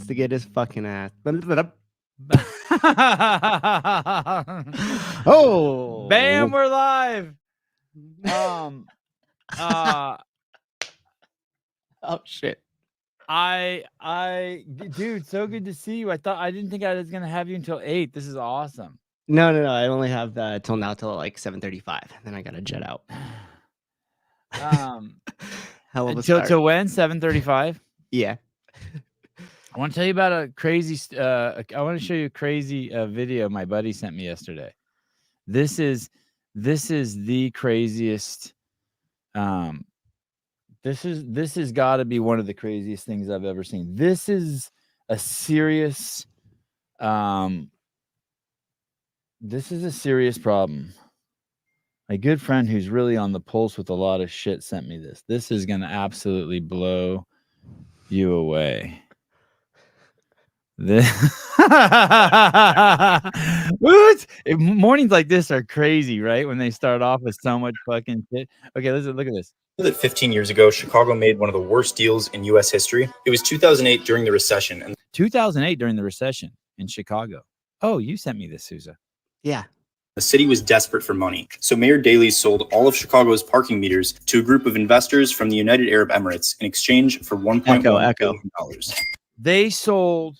to get his fucking ass. Oh, bam, we're live. Oh shit. Dude, so good to see you. I didn't think I was gonna have you until 8. This is awesome. No. I only have till now till like 7:35. Then I gotta jet out. Hell of a start. Till when? 7:35. Yeah. I want to tell you about a crazy. I want to show you a crazy video my buddy sent me yesterday. This is the craziest. This has got to be one of the craziest things I've ever seen. This is a serious. This is a serious problem. My good friend who's really on the pulse with a lot of shit sent me this. This is going to absolutely blow you away. Mornings like this are crazy, right? When they start off with so much fucking shit. Okay, look at this. That 15 years ago, Chicago made one of the worst deals in U.S. history. It was 2008 during the recession. And 2008 during the recession in Chicago. Oh, you sent me this, Sousa. Yeah. The city was desperate for money. So Mayor Daley sold all of Chicago's parking meters to a group of investors from the United Arab Emirates in exchange for $1.1 billion. They sold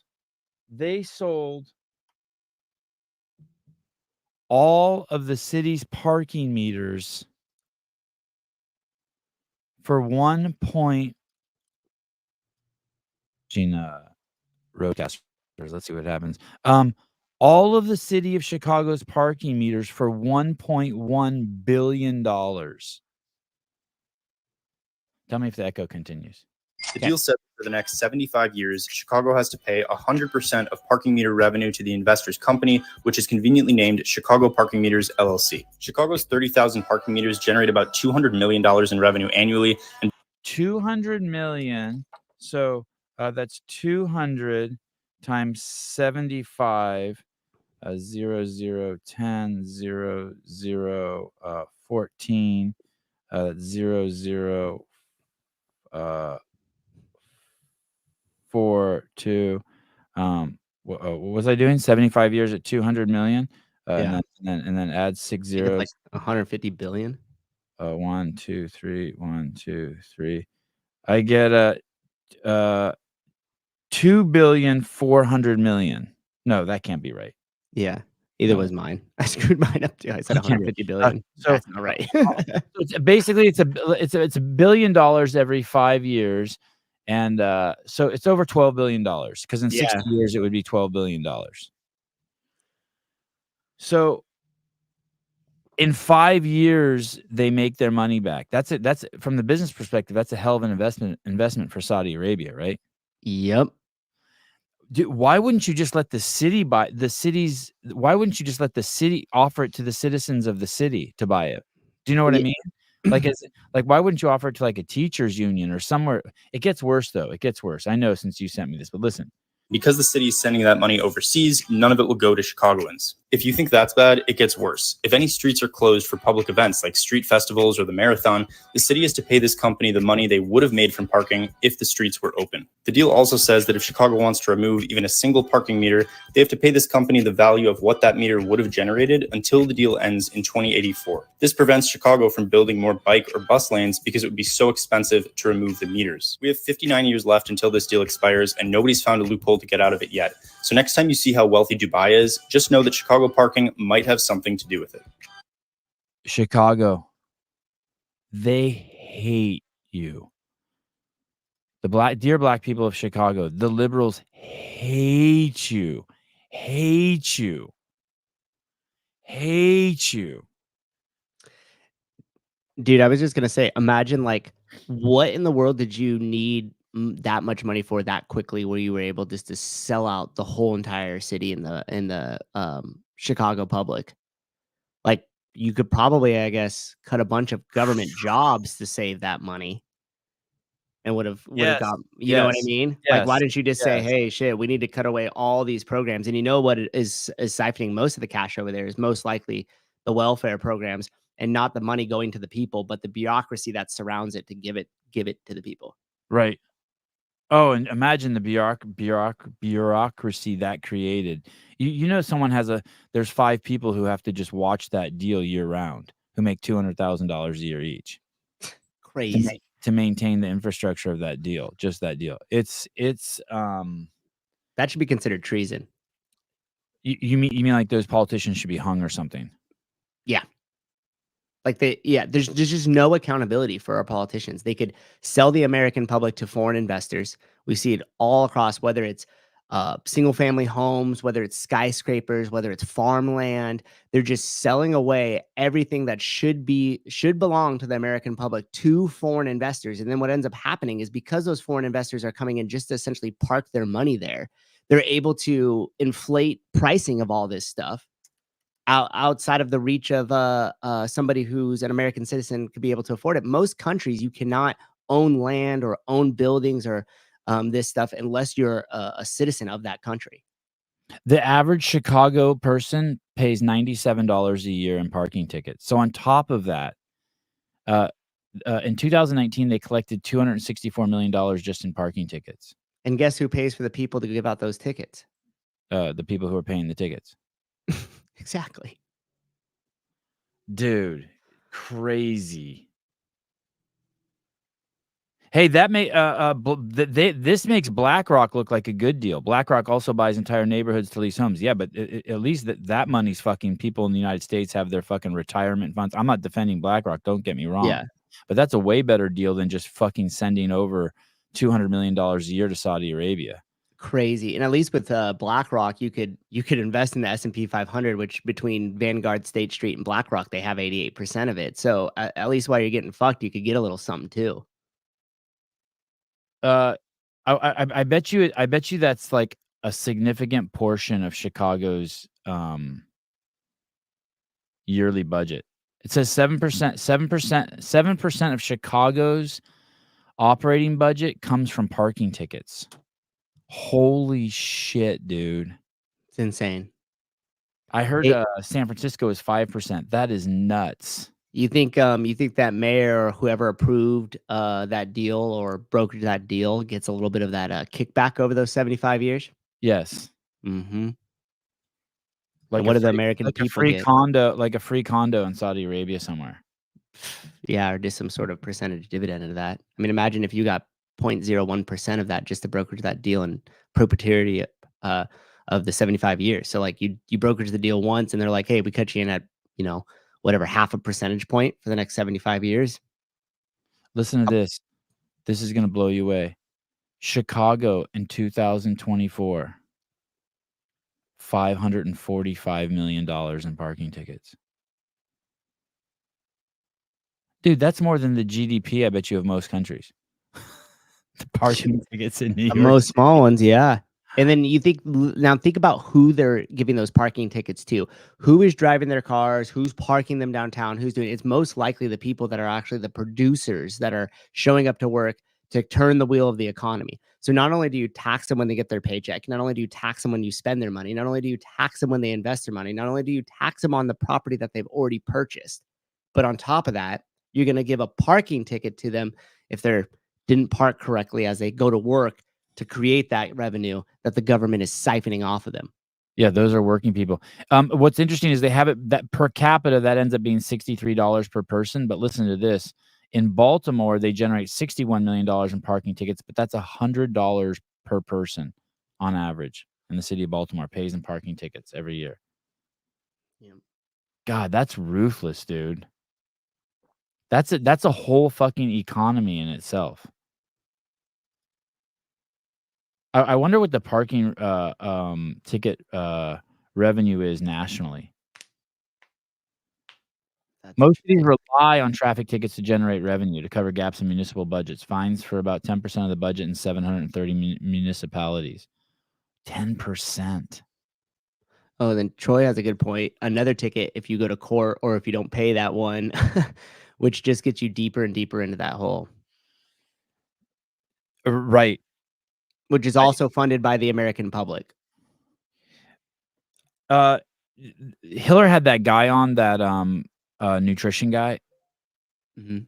all of the city's parking meters for roadcasters. Let's see what happens. All of the city of Chicago's parking meters for $1.1 billion. Tell me if the echo continues. The deal said for the next 75 years, Chicago has to pay 100% of parking meter revenue to the investor's company, which is conveniently named Chicago Parking Meters, LLC. Chicago's 30,000 parking meters generate about $200 million in revenue annually. And $200 million. So that's 200 times 75, 0, 0, 10, 0, 0, 14, 0, 0, 4, 2. What was I doing? 75 years at 200 million. Yeah. And then add 6 zeros. Like 150 billion. 1, 2, 3. 1, 2, 3. I get a 2,400 million. No, that can't be right. Yeah. Either was mine. I screwed mine up too. I said 150 billion. So that's not right. Basically, it's $1 billion every 5 years, and so it's over $12 billion because in 60 years it would be $12 billion. So in 5 years they make their money back. That's it. That's from the business perspective. That's a hell of an investment for Saudi Arabia, right? Yep. Dude, why wouldn't you just let the city buy the cities? Why wouldn't you just let the city offer it to the citizens of the city to buy it? Do you know what I mean? Like, why wouldn't you offer it to like a teachers union or somewhere? It gets worse though. It gets worse. I know since you sent me this, but listen. Because the city is sending that money overseas, none of it will go to Chicagoans. If you think that's bad, it gets worse. If any streets are closed for public events like street festivals or the marathon, the city has to pay this company the money they would have made from parking if the streets were open. The deal also says that if Chicago wants to remove even a single parking meter, they have to pay this company the value of what that meter would have generated until the deal ends in 2084. This prevents Chicago from building more bike or bus lanes because it would be so expensive to remove the meters. We have 59 years left until this deal expires, and nobody's found a loophole to get out of it yet. So next time you see how wealthy Dubai is, just know that Chicago parking might have something to do with it. Chicago, they hate you. The dear black people of Chicago, the liberals hate you. Hate you. Hate you. Dude, I was just gonna say, imagine like what in the world did you need that much money for that quickly, where you were able just to sell out the whole entire city in the Chicago public? Like you could probably, I guess, cut a bunch of government jobs to save that money, and would have got, you know what I mean? Yes. Like, why didn't you just say, hey, shit, we need to cut away all these programs? And you know what is siphoning most of the cash over there is most likely the welfare programs, and not the money going to the people, but the bureaucracy that surrounds it to give it to the people. Right. Oh, and imagine the bureaucracy that created. You know, there's 5 people who have to just watch that deal year round, who make $200,000 a year each Crazy. to maintain the infrastructure of that deal, just that deal. That should be considered treason. You mean like those politicians should be hung or something? Yeah. Like there's just no accountability for our politicians. They could sell the American public to foreign investors. We see it all across, whether it's single family homes, whether it's skyscrapers, whether it's farmland. They're just selling away everything that should belong to the American public to foreign investors. And then what ends up happening is because those foreign investors are coming in just to essentially park their money there, they're able to inflate pricing of all this stuff outside of the reach of somebody who's an American citizen could be able to afford it. Most countries, you cannot own land or own buildings or this stuff unless you're a citizen of that country. The average Chicago person pays $97 a year in parking tickets. So on top of that, uh, in 2019, they collected $264 million just in parking tickets. And guess who pays for the people to give out those tickets? The people who are paying the tickets. Exactly. Dude, crazy. Hey, this makes BlackRock look like a good deal. BlackRock also buys entire neighborhoods to lease homes. Yeah, but at least that money's fucking people in the United States have their fucking retirement funds. I'm not defending BlackRock, don't get me wrong. Yeah. But that's a way better deal than just fucking sending over $200 million a year to Saudi Arabia. Crazy. And at least with BlackRock, you could invest in the S&P 500, which between Vanguard, State Street, and BlackRock, they have 88% of it. So at least while you're getting fucked, you could get a little something too. Uh, I bet you that's like a significant portion of Chicago's yearly budget. It says 7% of Chicago's operating budget comes from parking tickets. Holy shit, dude. It's insane. I heard San Francisco is 5%. That is nuts. You think that mayor or whoever approved that deal or brokered that deal gets a little bit of that kickback over those 75 years? Yes. Mhm. And Like a what do the free American like a people free get? condo like a free condo in Saudi Arabia somewhere. Yeah, or just some sort of percentage dividend of that. I mean, imagine if you got 0.01% of that just to brokerage that deal in perpetuity uh, of the 75 years. So like you brokerage the deal once and they're like, "Hey, we cut you in at, whatever, half a percentage point for the next 75 years." Listen to this. This is gonna blow you away. Chicago in 2024, $545 million in parking tickets. Dude, that's more than the GDP, I bet you, of most countries. The parking tickets in New York Most small City. ones, yeah. And then now think about who they're giving those parking tickets to. Who is driving their cars? Who's parking them downtown? Who's doing it? It's most likely the people that are actually the producers that are showing up to work to turn the wheel of the economy. So not only do you tax them when they get their paycheck, not only do you tax them when you spend their money, not only do you tax them when they invest their money, not only do you tax them on the property that they've already purchased, but on top of that, you're going to give a parking ticket to them if they didn't park correctly as they go to work to create that revenue that the government is siphoning off of them. Yeah, those are working people. What's interesting is they have it that per capita that ends up being $63 per person. But listen to this. In Baltimore, they generate $61 million in parking tickets, but that's $100 per person on average in the city of Baltimore pays in parking tickets every year. Yeah. God, that's ruthless, dude. That's a whole fucking economy in itself. I wonder what the parking ticket revenue is nationally. That's Most cities interesting. rely on traffic tickets to generate revenue to cover gaps in municipal budgets. Fines for about 10% of the budget in 730 municipalities. 10%. Oh, then Troy has a good point. Another ticket if you go to court or if you don't pay that one, which just gets you deeper and deeper into that hole, Right. which is I also funded by the American public. uh, Hiller had that guy on, that nutrition guy, Mhm.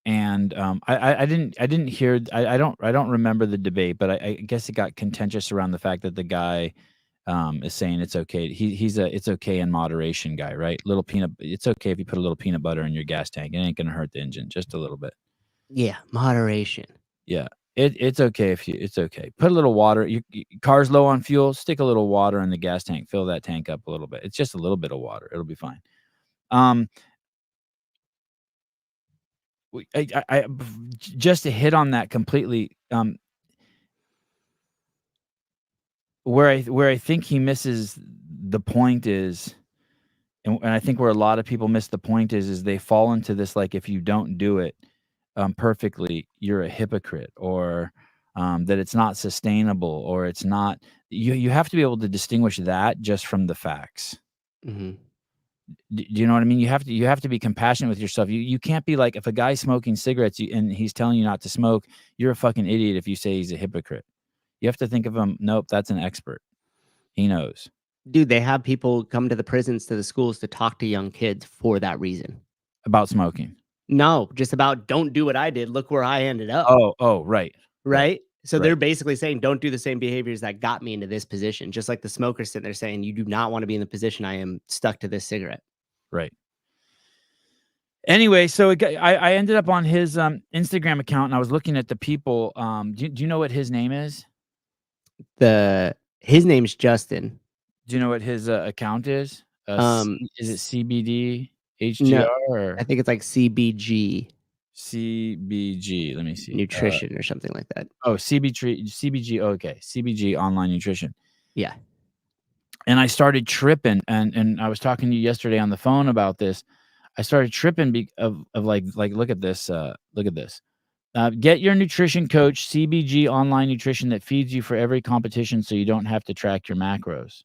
And I didn't hear. I don't remember the debate, but I guess it got contentious around the fact that the guy is saying it's okay. He's a it's okay in moderation guy, right? Little peanut. It's okay if you put a little peanut butter in your gas tank. It ain't gonna hurt the engine, just a little bit. Yeah, moderation. Yeah, it's okay if you. It's okay. Put a little water. Your car's low on fuel. Stick a little water in the gas tank. Fill that tank up a little bit. It's just a little bit of water. It'll be fine. Um, just to hit on that completely. Where I think he misses the point is, and I think where a lot of people miss the point is they fall into this, like, if you don't do it perfectly, you're a hypocrite, or that it's not sustainable, or it's not. You have to be able to distinguish that just from the facts. Mhm. Do you know what I mean? You have to be compassionate with yourself. You can't be like, if a guy's smoking cigarettes and he's telling you not to smoke, you're a fucking idiot if you say he's a hypocrite. You have to think of him. Nope, that's an expert. He knows Dude, they have people come to the prisons, to the schools to talk to young kids for that reason. about smoking. No, just about don't do what I did. Look where I ended up. Oh, right, right, Right? So right, they're basically saying, don't do the same behaviors that got me into this position. Just like the smoker sitting there saying, you do not want to be in the position I am stuck to this cigarette. right. Anyway, so I ended up on his Instagram account, and I was looking at the people. Do you know what his name is? His name's Justin. Do you know what his account is? Um, Is it CBD no, HGR I or think it's like CBG CBG? Let me see. nutrition or something like that. Oh, CBG. Okay, CBG Online Nutrition. Yeah. And I started tripping, and I was talking to you yesterday on the phone about this. I started tripping of like look at this. Look at this. Get your nutrition coach, CBG Online Nutrition, that feeds you for every competition, so you don't have to track your macros.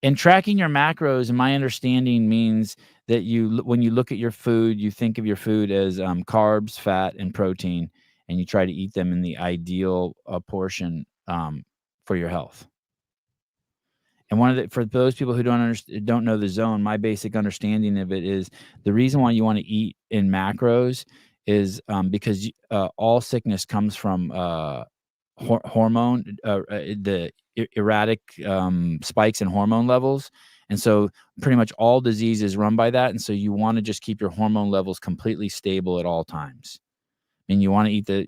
And tracking your macros, in my understanding, means that when you look at your food, you think of your food as carbs, fat, and protein, and you try to eat them in the ideal portion for your health. And for those people who don't know the zone, my basic understanding of it is the reason why you want to eat in macros is because all sickness comes from hormone, the erratic spikes in hormone levels, and so pretty much all disease is run by that. And so you want to just keep your hormone levels completely stable at all times. And you want to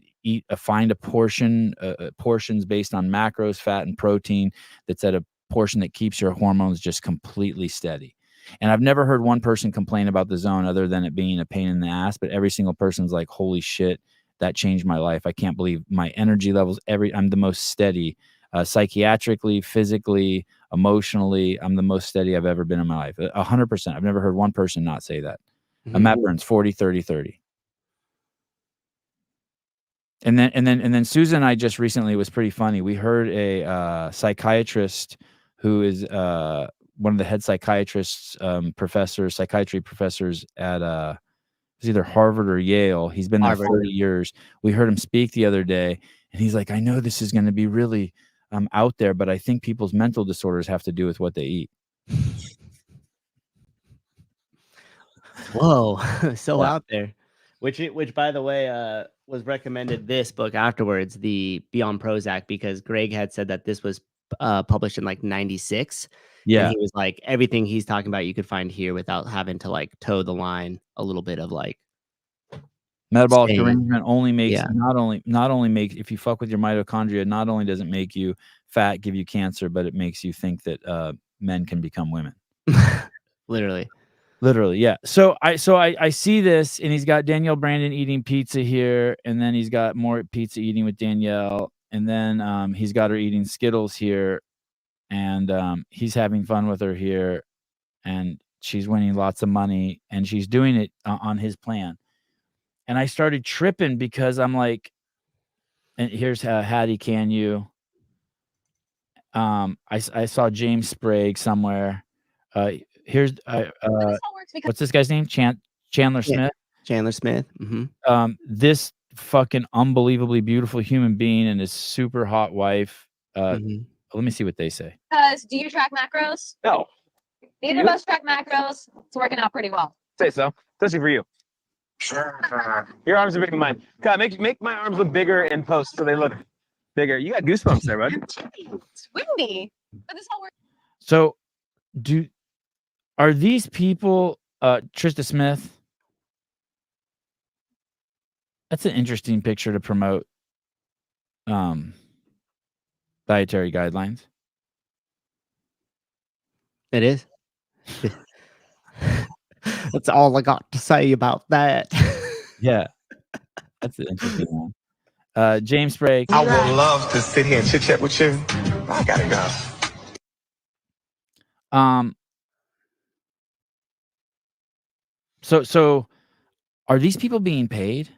find a portions based on macros, fat, and protein that's at a portion that keeps your hormones just completely steady. And I've never heard one person complain about the zone other than it being a pain in the ass, but every single person's like, holy shit, that changed my life. I can't believe my energy levels. I'm the most steady, psychiatrically, physically, emotionally. I'm the most steady I've ever been in my life. 100%. I've never heard one person not say that. Matt Burns, 40, 30, 30. And then Susan and I just recently, was pretty funny. We heard a psychiatrist who is one of the head psychiatrists, psychiatry professors at it's either Harvard or Yale. He's been there Harvard. 40 years. We heard him speak the other day, and he's like, I know this is going to be really out there, but I think people's mental disorders have to do with what they eat. Whoa, so Yeah. out there. Which by the way, was recommended this book afterwards, the Beyond Prozac, because Greg had said that this was published in like 96. And Yeah. he was like, everything he's talking about you could find here without having to like toe the line a little bit of like Metabolic saying, derangement only makes yeah. not only make, if you fuck with your mitochondria, not only does it make you fat, give you cancer, but it makes you think that men can become women. Literally. Literally, yeah. So I see this, and he's got Danielle Brandon eating pizza here, and then he's got more pizza eating with Danielle, and then he's got her eating Skittles here, and he's having fun with her here, and she's winning lots of money, and she's doing it on his plan. And I started tripping because I'm like, and here's Hattie, can you? I saw James Sprague somewhere. Here's what's this guy's name? Chandler Yeah. Smith. Chandler Smith. Mm-hmm. This fucking unbelievably beautiful human being and his super hot wife. Mm-hmm. Let me see what they say. Do you track macros? No. Neither of us track macros. It's working out pretty well. Say so. Especially for you. Your arms are bigger than mine. God, make my arms look bigger in post so they look bigger. You got goosebumps there, bud. It's windy. But this all works. So, are these people Trista Smith? That's an interesting picture to promote dietary guidelines. It is. That's all I got to say about that. Yeah. That's an interesting one. James Sprague. I would love to sit here and chit chat with you. I gotta go. So are these people being paid?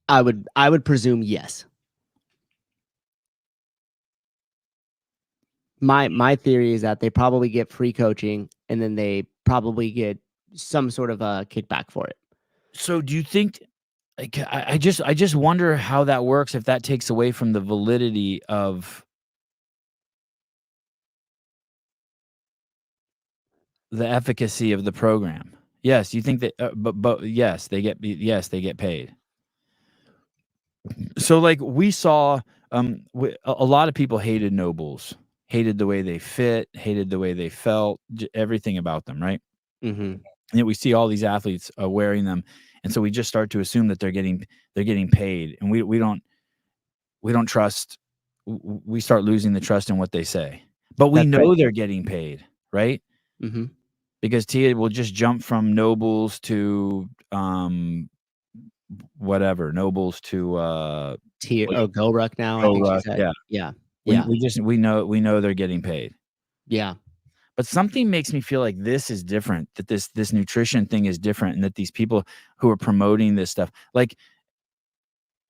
I would presume yes. My theory is that they probably get free coaching and then they probably get some sort of a kickback for it. So do you think like I just wonder how that works if that takes away from the validity of the efficacy of the program. Yes, you think that but yes, they get paid. So like we saw a lot of people hated Nobles, hated the way they fit, hated the way they felt, everything about them, right? Mm-hmm. And yet we see all these athletes wearing them, and so we just start to assume that they're getting paid, and we don't trust. We start losing the trust in what they say, but we That's know right. they're getting paid, right? Mm-hmm. Because Tia will just jump from Nobles to whatever Nobles to Tier Go Ruck now. I Go think she Ruck, said. yeah. Yeah. Yeah. We know they're getting paid. Yeah. But something makes me feel like this is different, that this nutrition thing is different, and that these people who are promoting this stuff, like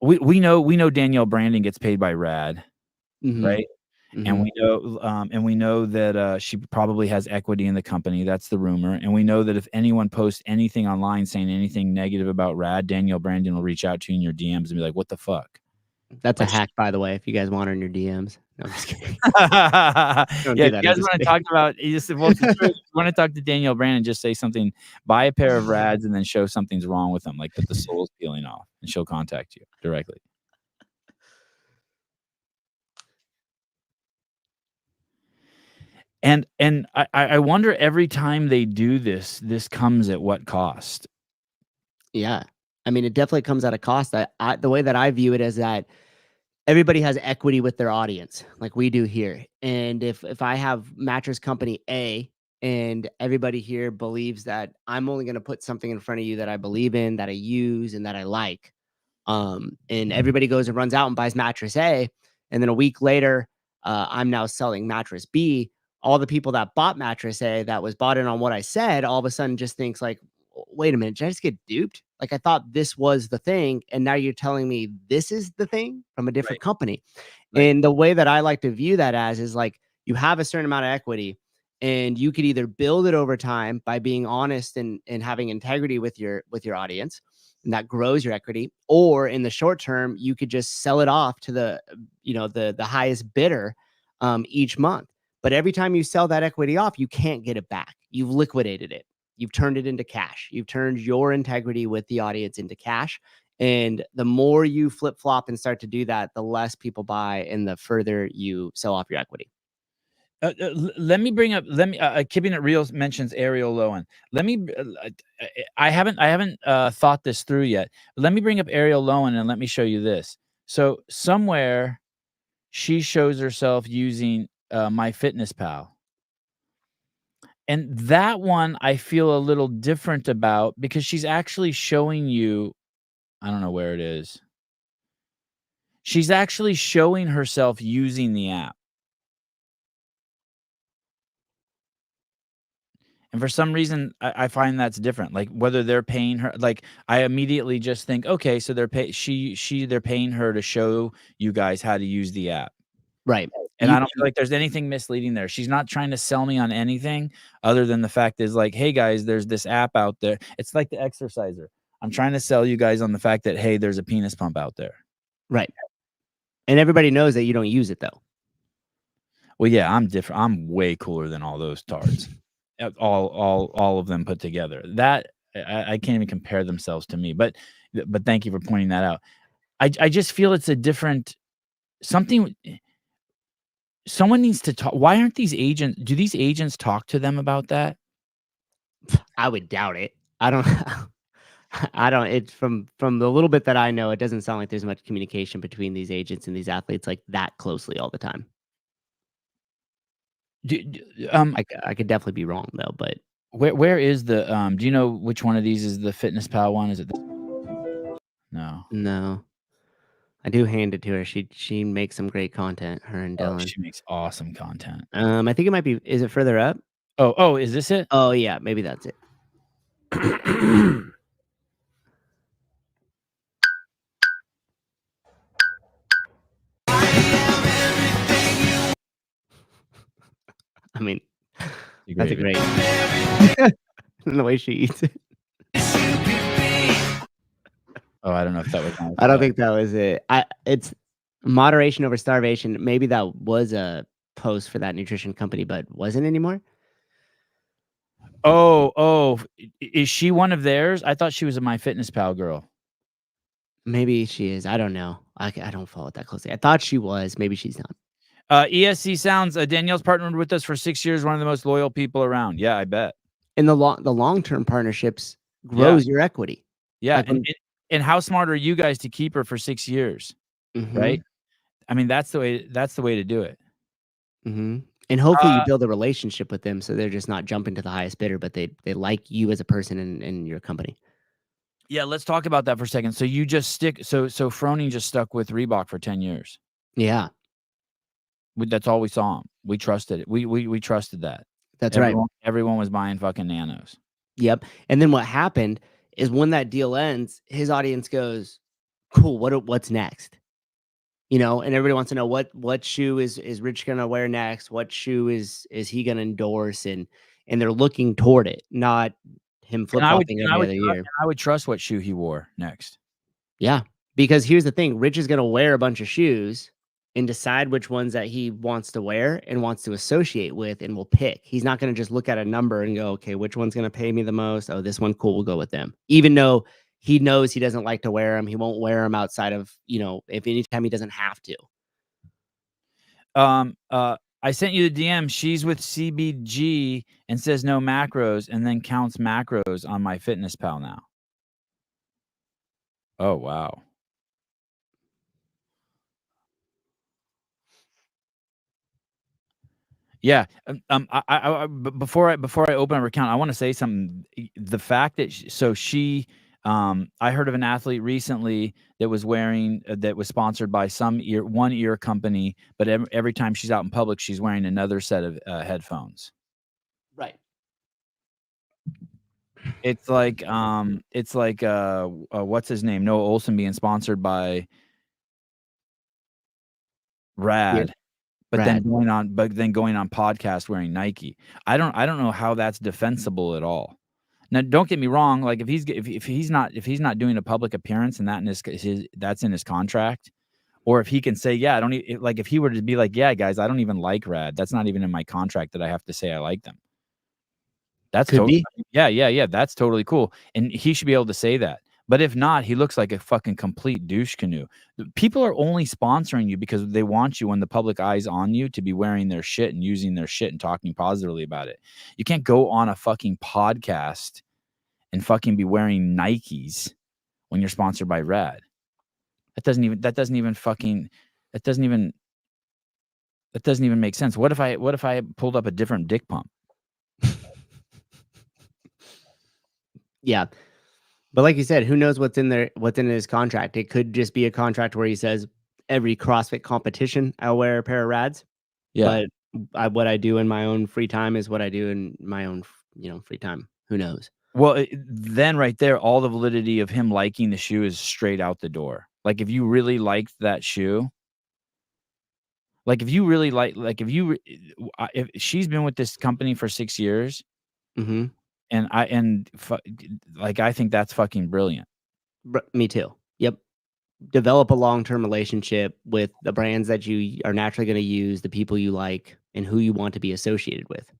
we know Danielle Brandon gets paid by Rad, Mm-hmm. right? Mm-hmm. And we know that she probably has equity in the company. That's the rumor. And we know that if anyone posts anything online saying anything negative about Rad, Danielle Brandon will reach out to you in your DMs and be like, "What the fuck?" That's a hack, by the way. If you guys want her in your DMs, no, I'm just kidding. Yeah, Don't if do you that. guys want to talk about, if you want to talk to Danielle Brandon, just say something, buy a pair of Rads, and then show something's wrong with them, like that the sole's peeling off, and she'll contact you directly. And I wonder every time they do this comes at what cost? Yeah. I mean, it definitely comes at a cost. The way that I view it is that everybody has equity with their audience, like we do here. And if I have mattress company A and everybody here believes that I'm only going to put something in front of you that I believe in, that I use, and that I like, and everybody goes and runs out and buys mattress A, and then a week later, I'm now selling mattress B. All the people that bought mattress A that was bought in on what I said, all of a sudden just thinks like, wait a minute, did I just get duped? Like I thought this was the thing, and now you're telling me this is the thing from a different company. Right. And the way that I like to view that as is like you have a certain amount of equity, and you could either build it over time by being honest and having integrity with your audience, and that grows your equity, or in the short term you could just sell it off to the highest bidder each month. But every time you sell that equity off, you can't get it back. You've liquidated it. You've turned it into cash. You've turned your integrity with the audience into cash. And the more you flip flop and start to do that, the less people buy and the further you sell off your equity. Let me bring up. Keeping It Real mentions Ariel Lowen. Let me. I haven't thought this through yet. Let me bring up Ariel Lowen and let me show you this. So somewhere, she shows herself using MyFitnessPal, and that one I feel a little different about because she's actually showing you. I don't know where it is. She's actually showing herself using the app. And for some reason, I find that's different. Like whether they're paying her, like I immediately just think, okay, so they're paying her to show you guys how to use the app. Right. And I don't feel like there's anything misleading there. She's not trying to sell me on anything other than the fact is like, hey guys, there's this app out there. It's like the exerciser. I'm trying to sell you guys on the fact that, hey, there's a penis pump out there. Right. And everybody knows that you don't use it though. Well, yeah, I'm different. I'm way cooler than all those tards. all of them put together. That I can't even compare themselves to me. But thank you for pointing that out. I just feel it's a different something. Someone needs to talk. Why aren't these agents? Do these agents talk to them about that? I would doubt it. I don't. I don't. It's from the little bit that I know, it doesn't sound like there's much communication between these agents and these athletes like that closely all the time. I could definitely be wrong though, but Where is the do you know which one of these is the Fitness Pal one? Is it no. no. I do hand it to her. She makes some great content, her and Oh, Dylan. she makes awesome content. I think it might be, is it further up? Oh, is this it? Oh yeah, maybe that's it. I mean, that's a great the way she eats it. Oh, I don't know if that was on. I don't think that was it. It's moderation over starvation. Maybe that was a post for that nutrition company, but wasn't anymore. Oh, is she one of theirs? I thought she was a MyFitnessPal girl. Maybe she is. I don't know. I don't follow it that closely. I thought she was. Maybe she's not. ESC Sounds. Danielle's partnered with us for 6 years. One of the most loyal people around. Yeah, I bet. And the long-term partnerships grows your equity. Yeah, Like and how smart are you guys to keep her for 6 years? Right? I mean, that's the way to do it. And hopefully you build a relationship with them so they're just not jumping to the highest bidder, but they like you as a person in your company. Yeah, let's talk about that for a second. So you just so Froning just stuck with Reebok for 10 years. Yeah. That's all we saw him. We trusted it. We trusted that. That's right. Everyone was buying fucking nanos. Yep. And then what happened is when that deal ends, his audience goes, "Cool, what's next?" You know, and everybody wants to know what shoe is Rich gonna wear next? What shoe is he gonna endorse? And they're looking toward it, not him flip-flopping every other year. I would trust what shoe he wore next. Yeah. Because here's the thing, Rich is gonna wear a bunch of shoes and decide which ones that he wants to wear and wants to associate with and will pick. He's not gonna just look at a number and go, okay, which one's gonna pay me the most? Oh, this one, cool, we'll go with them. Even though he knows he doesn't like to wear them, he won't wear them outside of, if anytime he doesn't have to. I sent you the DM. She's with CBG and says no macros and then counts macros on MyFitnessPal now. Oh, wow. Yeah. Before I open her account, I want to say something. The fact that I heard of an athlete recently that was wearing that was sponsored by one ear company, but every time she's out in public, she's wearing another set of headphones. Right. It's like what's his name? Noah Olsen being sponsored by Rad. Yeah. But then going on podcast wearing Nike. I don't know how that's defensible at all. Now, don't get me wrong. Like if he's not doing a public appearance and that's in his contract, or if he can say, yeah, I don't like if he were to be like, yeah, guys, I don't even like Rad. That's not even in my contract that I have to say I like them. That's totally, yeah. That's totally cool, and he should be able to say that. But if not, he looks like a fucking complete douche canoe. People are only sponsoring you because they want you when the public eye's on you to be wearing their shit and using their shit and talking positively about it. You can't go on a fucking podcast and fucking be wearing Nikes when you're sponsored by Rad. That doesn't even make sense. What if I pulled up a different dick pump? Yeah. But like you said, who knows what's in his contract? It could just be a contract where he says every CrossFit competition I'll wear a pair of Rads. Yeah. But what I do in my own free time is what I do in my own, free time. Who knows? Well, then right there, all the validity of him liking the shoe is straight out the door. Like if you really liked that shoe, if she's been with this company for 6 years, and I think that's fucking brilliant. Me too. Yep. Develop a long-term relationship with the brands that you are naturally going to use, the people you like, and who you want to be associated with.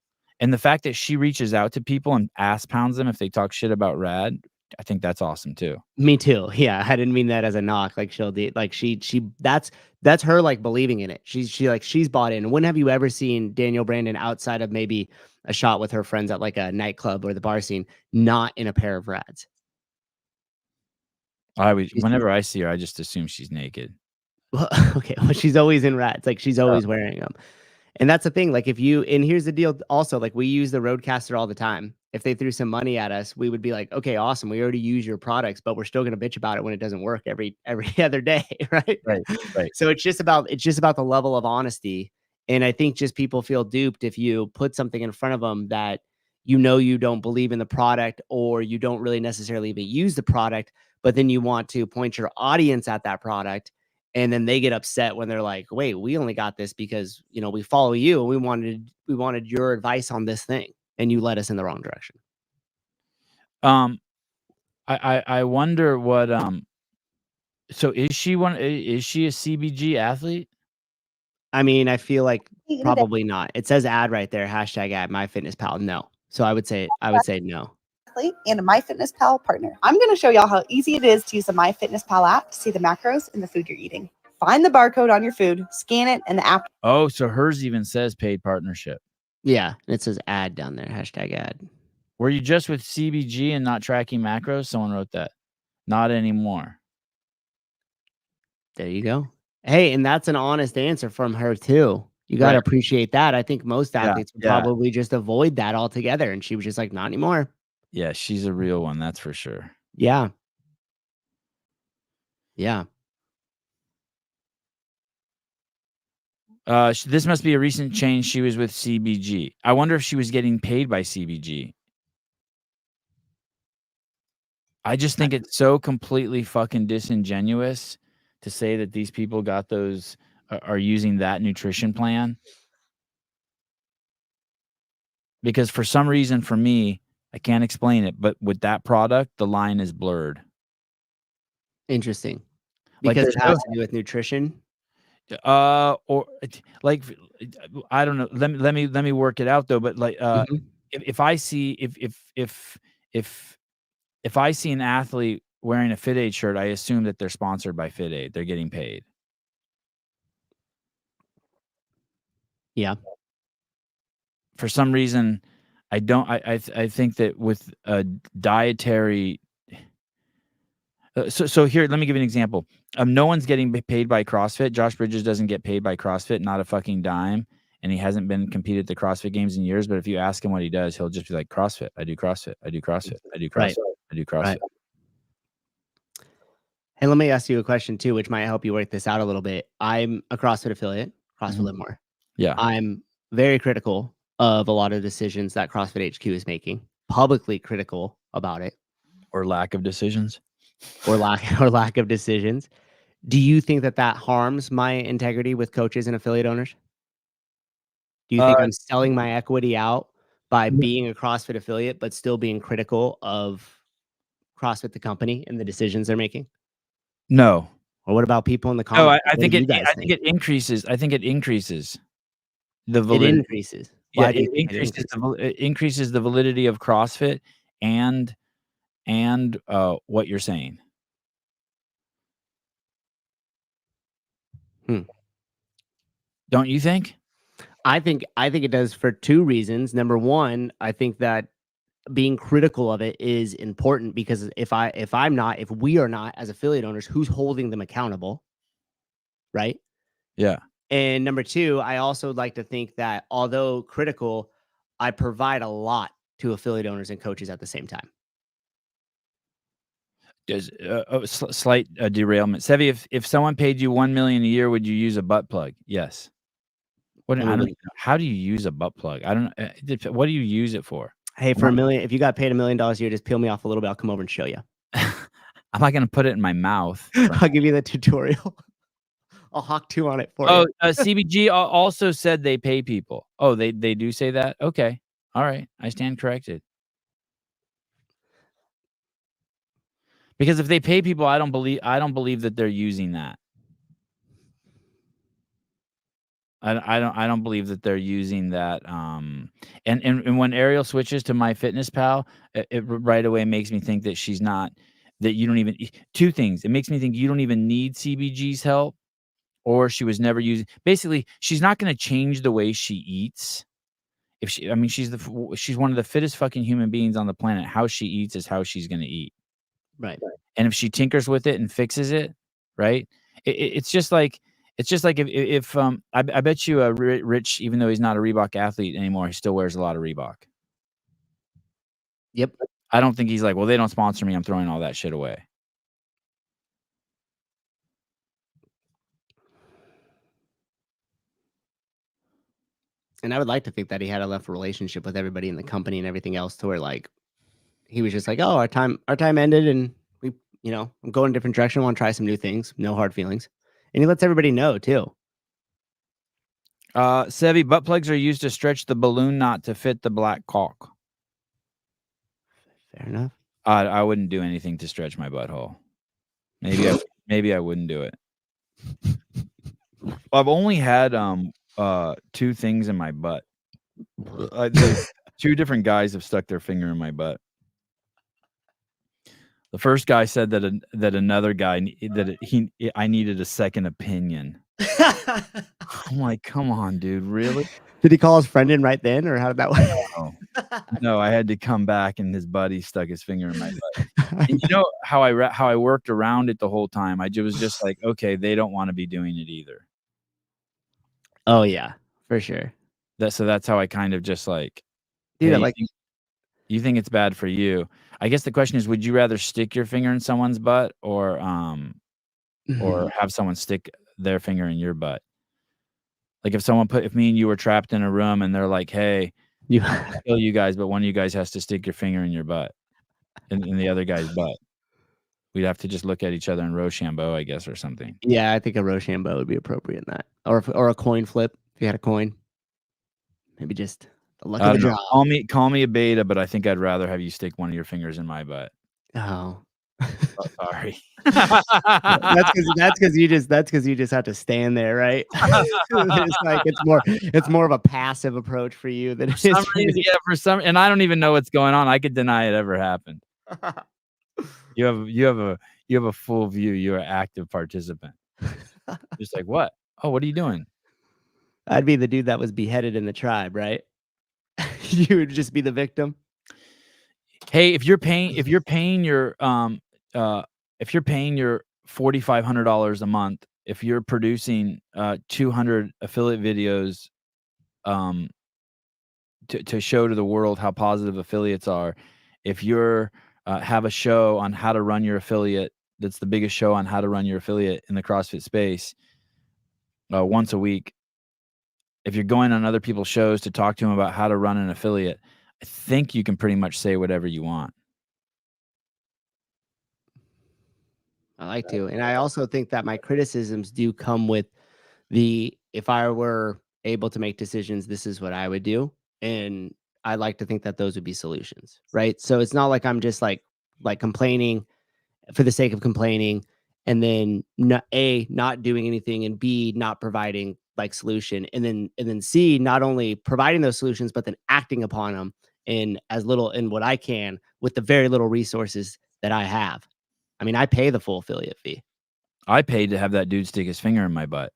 And the fact that she reaches out to people and ass pounds them if they talk shit about Rad, I think that's awesome too. Me too. Yeah, I didn't mean that as a knock. Like she'll do, like she that's her like believing in it. She's bought in. When have you ever seen Danielle Brandon outside of maybe a shot with her friends at like a nightclub or the bar scene, not in a pair of Rads? Whenever I see her, I just assume she's naked. Well, okay, well, she's always in Rats. Like she's always wearing them. And that's the thing. Like if you and here's the deal also, like we use the Roadcaster all the time. If they threw some money at us, we would be like, okay, awesome. We already use your products, but we're still gonna bitch about it when it doesn't work every other day, right? Right, right. So it's just about the level of honesty. And I think just people feel duped if you put something in front of them that you don't believe in the product or you don't really necessarily even use the product, but then you want to point your audience at that product and then they get upset when they're like, wait, we only got this because we follow you and we wanted your advice on this thing and you led us in the wrong direction. Um, I wonder what So is she a CBG athlete? I mean, I feel like At the end of the day, probably not. It says ad right there, hashtag ad MyFitnessPal. No. So I would say no. athlete and a MyFitnessPal partner. I'm going to show y'all how easy it is to use the MyFitnessPal app to see the macros and the food you're eating. Find the barcode on your food, scan it, and the app. Oh, so hers even says paid partnership. Yeah. It says ad down there, hashtag ad. Were you just with CBG and not tracking macros? Someone wrote that. Not anymore. There you go. Hey, and that's an honest answer from her too. You got to Right. appreciate that. I think most Yeah, athletes would yeah. probably just avoid that altogether. And she was just like, not anymore. Yeah, she's a real one, that's for sure. Yeah. Yeah. This must be a recent change. She was with CBG. I wonder if she was getting paid by CBG. I just think it's so completely fucking disingenuous to say that these people got those are using that nutrition plan. Because for some reason, for me, I can't explain it, but with that product, the line is blurred. Interesting. Like Because there's it has to do with nutrition. or like I don't know. Let me work it out though. But like Mhm. if I see if I see an athlete wearing a Fit Aid shirt, I assume that they're sponsored by Fit Aid. They're getting paid. Yeah. For some reason, I don't. I think that with a dietary. So here, let me give you an example. No one's getting paid by CrossFit. Josh Bridges doesn't get paid by CrossFit, not a fucking dime, and he hasn't been competed at the CrossFit Games in years. But if you ask him what he does, he'll just be like, "CrossFit. I do CrossFit. I do CrossFit. I do CrossFit. Right. I do CrossFit." Right. Hey, let me ask you a question too, which might help you work this out a little bit. I'm a CrossFit affiliate, CrossFit Mhm. Live More. Yeah. I'm very critical of a lot of decisions that CrossFit HQ is making, publicly critical about it, Or lack of decisions. or lack of decisions. Do you think that harms my integrity with coaches and affiliate owners? Do you think Uh, I'm selling my equity out by n- being a CrossFit affiliate, but still being critical of CrossFit, the company, and the decisions they're making? no. Or what about people in the No, comments? Like, what do you guys I think think? it increases. I think it increases the It validity. increases. Yeah, Why do you think it increases? it increases the validity of CrossFit and what you're saying. Hmm. Don't you think? I think it does for two reasons. Number one, I think that being critical of it is important because if we are not as affiliate owners, who's holding them accountable, right? Yeah. And number two, I also like to think that although critical, I provide a lot to affiliate owners and coaches at the same time. Does slight derailment. Sevi, if someone paid you 1 million a year, would you use a butt plug? Yes. What I I mean, don't even know. How do you use a butt plug? I don't what do you use it for? hey, I'm for not, $1 million, if you got paid $1 million a year, just peel me off a little bit. I'll come over and show you. I'm not gonna put it in my mouth. I'll give you the tutorial. I'll hawk 2 on it for Oh, you. CBG also said they pay people. Oh, they do say that? Okay. All right. I stand corrected. Because if they pay people, I don't believe that they're using that. I don't believe that they're using that. And when Ariel switches to MyFitnessPal, it right away makes me think that she's not that you don't even two things. It makes me think you don't even need CBG's help, or she was never using. Basically, she's not going to change the way she eats. If she, I mean, she's one of the fittest fucking human beings on the planet. How she eats is how she's going to eat. Right. And if she tinkers with it and fixes it, right? It's just like if I bet you Rich, even though he's not a Reebok athlete anymore, he still wears a lot of Reebok. Yep. I don't think he's like, well, they don't sponsor me, I'm throwing all that shit away. And I would like to think that he had a left relationship with everybody in the company and everything else to where like he was just like, oh, our time ended and we, I'm going a different direction. I want to try some new things. No hard feelings. And he lets everybody know too. Sevi, butt plugs are used to stretch the balloon knot to fit the black cock. Fair enough. I wouldn't do anything to stretch my butthole. Maybe I wouldn't do it. I've only had two things in my butt. Two different guys have stuck their finger in my butt. The first guy said that another guy I needed a second opinion. I'm like, come on, dude, really? Did he call his friend in right then, or how did that work? No, I had to come back, and his buddy stuck his finger in my butt. And you know how I worked around it the whole time. I was just like, okay, they don't want to be doing it either. Oh yeah, for sure. So that's how I kind of just like, dude, hey, you think it's bad for you. I guess the question is, would you rather stick your finger in someone's butt or have someone stick their finger in your butt? Like if me and you were trapped in a room and they're like, hey, I'll kill you guys, but one of you guys has to stick your finger in your butt, in the other guy's butt. We'd have to just look at each other in Rochambeau, I guess, or something. Yeah, I think a Rochambeau would be appropriate in that. Or a coin flip, if you had a coin. Maybe just the luck of the draw. Call me a beta, but I think I'd rather have you stick one of your fingers in my butt. Oh. Oh, sorry. that's because you just have to stand there, right? It's like it's more of a passive approach for you than it is and I don't even know what's going on. I could deny it ever happened. You have a full view. You're an active participant. Just like, what? Oh, what are you doing? I'd be the dude that was beheaded in the tribe, right? You would just be the victim. Hey, if you're paying your $4,500 a month, if you're producing 200 affiliate videos to show to the world how positive affiliates are, if you're have a show on how to run your affiliate, that's the biggest show on how to run your affiliate in the CrossFit space, once a week, if you're going on other people's shows to talk to them about how to run an affiliate, I think you can pretty much say whatever you want. I like to. And I also think that my criticisms do come with if I were able to make decisions, this is what I would do. And I like to think that those would be solutions, right? So it's not like I'm just like complaining for the sake of complaining and then not doing anything, and B, not providing like solution. And then C, not only providing those solutions, but then acting upon them in what I can with the very little resources that I have. I mean, I pay the full affiliate fee. I paid to have that dude stick his finger in my butt.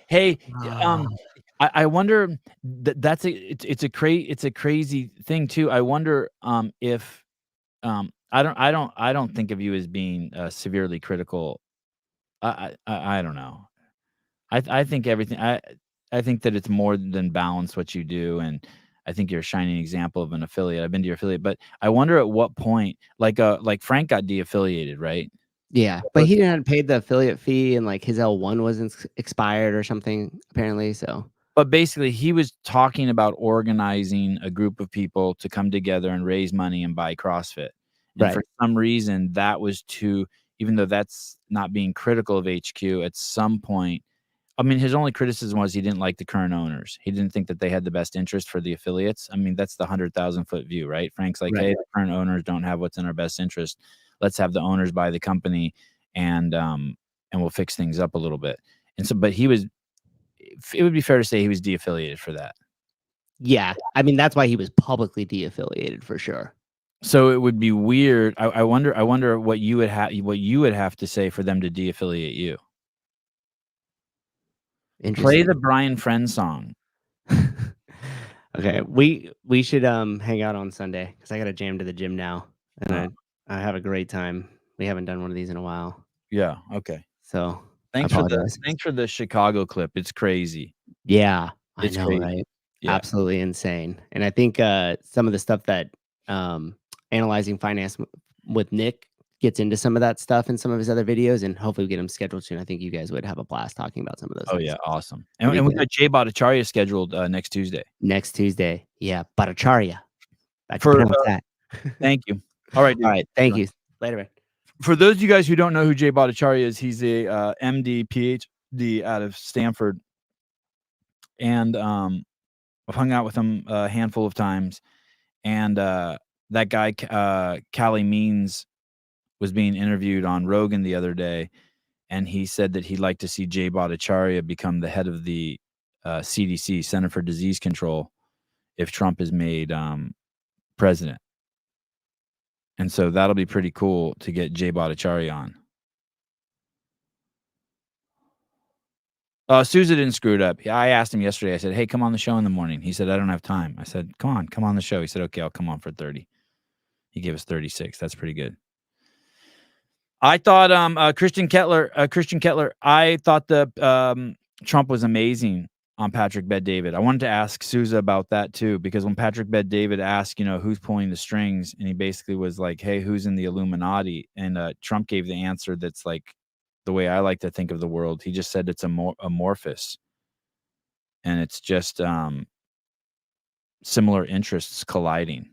Hey, I wonder it's a crazy thing too. I wonder if I don't think of you as being severely critical. I don't know. I think everything. I think that it's more than balanced what you do, and I think you're a shining example of an affiliate. I've been to your affiliate, but I wonder at what point, like Frank got de-affiliated, right? Yeah, but he didn't pay the affiliate fee, and like his L1 wasn't expired or something apparently. So, but basically, he was talking about organizing a group of people to come together and raise money and buy CrossFit. And right. For some reason, that was even though that's not being critical of HQ, at some point, I mean, his only criticism was he didn't like the current owners. He didn't think that they had the best interest for the affiliates. I mean, that's the 100,000 foot view, right? Frank's like, hey, the current owners don't have what's in our best interest. let's have the owners buy the company, and we'll fix things up a little bit. And so, but it would be fair to say he was de-affiliated for that. Yeah, I mean that's why he was publicly de-affiliated for sure. So it would be weird. I wonder what you would have to say for them to de-affiliate you. Play the Brian Friend song. Okay, we should hang out on Sunday because I got to jam to the gym now, and I have a great time. We haven't done one of these in a while. Yeah. Okay. So Thanks for the Chicago clip. It's crazy. Yeah, I It's know, crazy. right? Yeah. Absolutely insane. And I think some of the stuff that analyzing finance with Nick gets into some of that stuff in some of his other videos, and hopefully we get him scheduled soon. I think you guys would have a blast talking about some of those Oh things. yeah, awesome. And we got Jay Bhattacharya scheduled next Tuesday. Next Tuesday. Yeah, Bhattacharya. That. Thank you. All right, dude. All right. Thank you. Later, man. For those of you guys who don't know who Jay Bhattacharya is, he's a MD, PhD out of Stanford. And I've hung out with him a handful of times. And that guy, Callie Means, was being interviewed on Rogan the other day. And he said that he'd like to see Jay Bhattacharya become the head of the CDC, Center for Disease Control, if Trump is made president. And so that'll be pretty cool to get Jay Bhattacharya on. Sousa didn't screw it up. I asked him yesterday. I said, hey, come on the show in the morning. He said, I don't have time. I said, come on the show. He said, okay, I'll come on for 30. He gave us 36. That's pretty good. I thought Christian Kettler, I thought the Trump was amazing on Patrick Bet-David. I wanted to ask Sousa about that too, because when Patrick Bet-David asked, who's pulling the strings, and he basically was like, hey, who's in the Illuminati? And Trump gave the answer that's like the way I like to think of the world. He just said it's amorphous. And it's just similar interests colliding.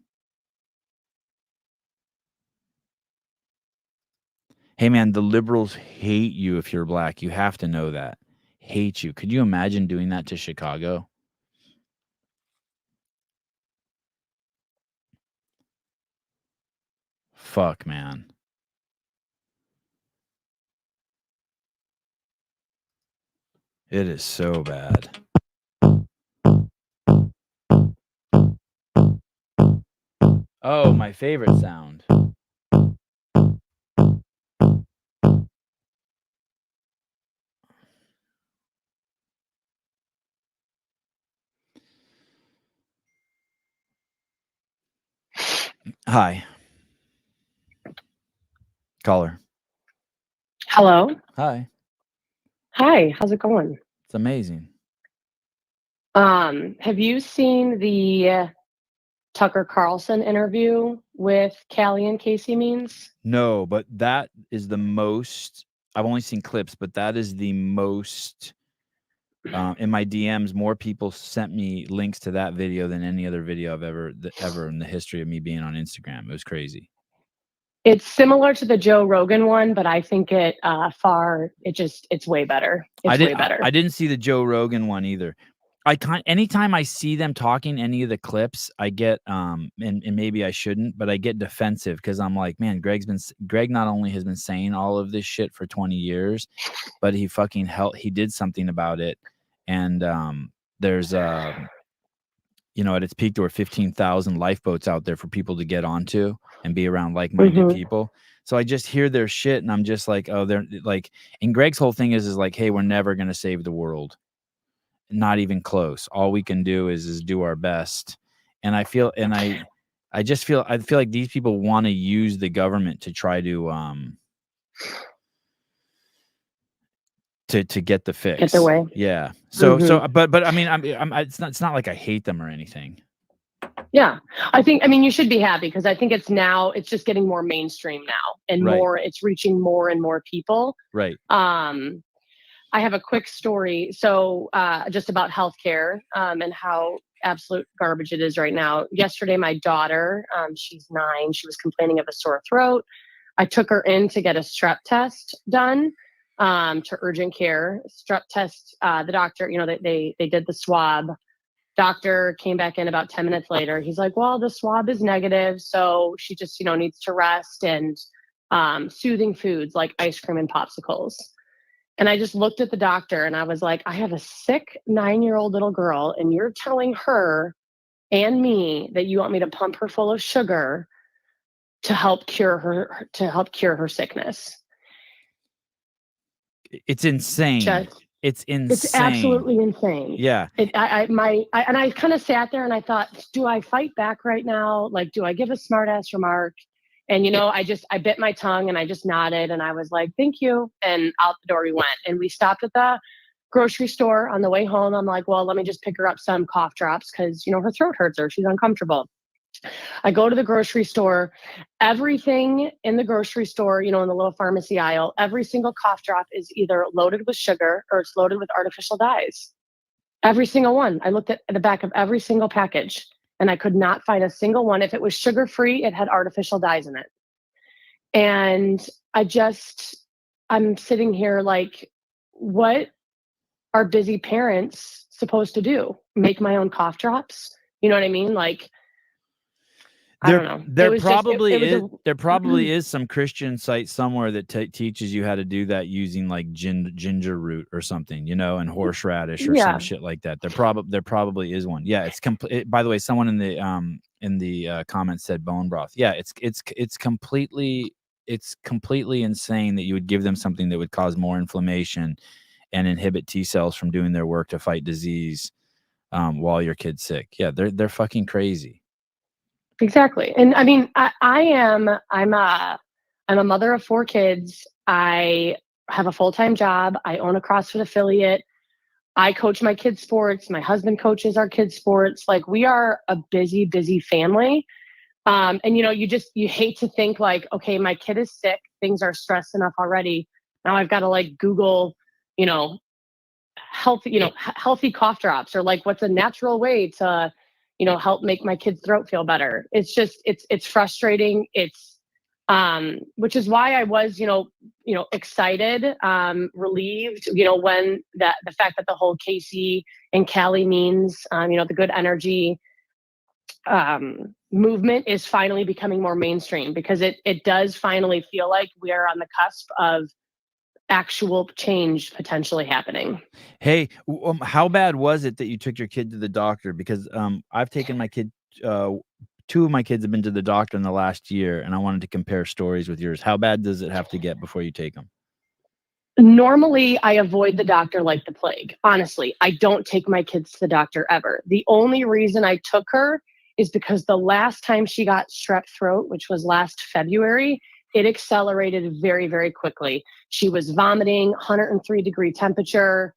Hey, man, the liberals hate you if you're black. You have to know that. Hate you. Could you imagine doing that to Chicago? Fuck, man. It is so bad. Oh, my favorite sound. Hi. Caller. Hello. Hi. Hi, how's it going? It's amazing. Have you seen the Tucker Carlson interview with Callie and Casey Means? No, but that is the most, I've only seen clips, but that is the most, in my DMs, more people sent me links to that video than any other video I've ever in the history of me being on Instagram. It was crazy. It's similar to the Joe Rogan one, but I think it's way better. Way better. I didn't see the Joe Rogan one either. Anytime I see them talking any of the clips, I get and maybe I shouldn't, but I get defensive because I'm like, man, Greg not only has been saying all of this shit for 20 years, but he did something about it. And there's at its peak there were 15,000 lifeboats out there for people to get onto and be around like-minded people. So I just hear their shit and I'm just like, oh, they're like, and Greg's whole thing is like, hey, we're never gonna save the world. Not even close. All we can do is do our best. And I feel like these people want to use the government to try to get the fix. Get their way. Yeah. But I mean, it's not like I hate them or anything. Yeah. I mean, you should be happy because I think it's just getting more mainstream now and it's reaching more and more people. Right. I have a quick story. So just about healthcare and how absolute garbage it is right now. Yesterday, my daughter, she's 9, she was complaining of a sore throat. I took her in to get a strep test done to urgent care. Strep test, the doctor, they did the swab. Doctor came back in about 10 minutes later. He's like, well, the swab is negative. So she just, needs to rest and soothing foods like ice cream and popsicles. And I just looked at the doctor and I was like, I have a sick 9-year-old little girl, and you're telling her and me that you want me to pump her full of sugar to help cure her sickness. It's insane. It's insane. It's absolutely insane. Yeah. And I kind of sat there and I thought, do I fight back right now? Like, do I give a smart ass remark? And, I bit my tongue and I just nodded and I was like, thank you. And out the door we went. And we stopped at the grocery store on the way home. I'm like, well, let me just pick her up some cough drops because, her throat hurts her. She's uncomfortable. I go to the grocery store. Everything in the grocery store, in the little pharmacy aisle, every single cough drop is either loaded with sugar or it's loaded with artificial dyes. Every single one. I looked at the back of every single package and I could not find a single one. If it was sugar-free, it had artificial dyes in it. And I'm sitting here like, what are busy parents supposed to do? Make my own cough drops? You know what I mean? Like, I don't know. There probably is some Christian site somewhere that teaches you how to do that using like ginger root or something, and horseradish or some shit like that. There probably is one. Yeah, it's complete. By the way, someone in the comments said bone broth. Yeah, it's completely insane that you would give them something that would cause more inflammation and inhibit T cells from doing their work to fight disease while your kid's sick. Yeah, they're fucking crazy. Exactly. And I mean, I'm a mother of 4 kids. I have a full-time job. I own a CrossFit affiliate. I coach my kids' sports. My husband coaches our kids' sports. Like, we are a busy, busy family. And you hate to think like, okay, my kid is sick. Things are stressed enough already. Now I've got to like Google, healthy cough drops, or like what's a natural way to help make my kid's throat feel better. It's just, it's frustrating. It's, which is why I was, excited, relieved, when the fact that the whole Casey and Callie means, the good energy, movement is finally becoming more mainstream, because it does finally feel like we are on the cusp of actual change potentially happening. Hey, how bad was it that you took your kid to the doctor? Because I've taken my kid, 2 of my kids have been to the doctor in the last year, and I wanted to compare stories with yours. How bad does it have to get before you take them? Normally, I avoid the doctor like the plague. Honestly, I don't take my kids to the doctor ever. The only reason I took her is because the last time she got strep throat, which was last February, it accelerated very, very quickly. She was vomiting, 103-degree temperature,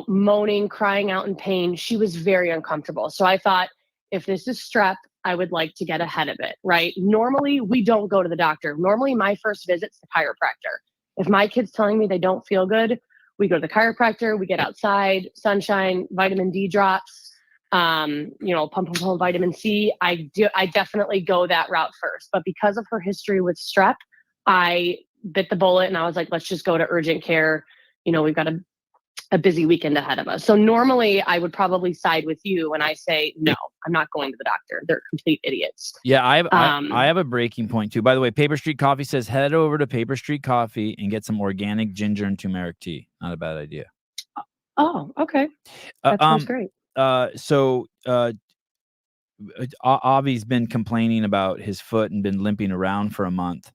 moaning, crying out in pain. She was very uncomfortable. So I thought, if this is strep, I would like to get ahead of it, right? Normally, we don't go to the doctor. Normally, my first visit's the chiropractor. If my kid's telling me they don't feel good, we go to the chiropractor, we get outside, sunshine, vitamin D drops, pump vitamin C. I definitely go that route first. But because of her history with strep, I bit the bullet and I was like, let's just go to urgent care. We've got a busy weekend ahead of us. So normally I would probably side with you when I say, no, I'm not going to the doctor. They're complete idiots. Yeah, I have a breaking point too. By the way, Paper Street Coffee says head over to Paper Street Coffee and get some organic ginger and turmeric tea. Not a bad idea. Oh, okay. That sounds great. So Avi's been complaining about his foot and been limping around for a month,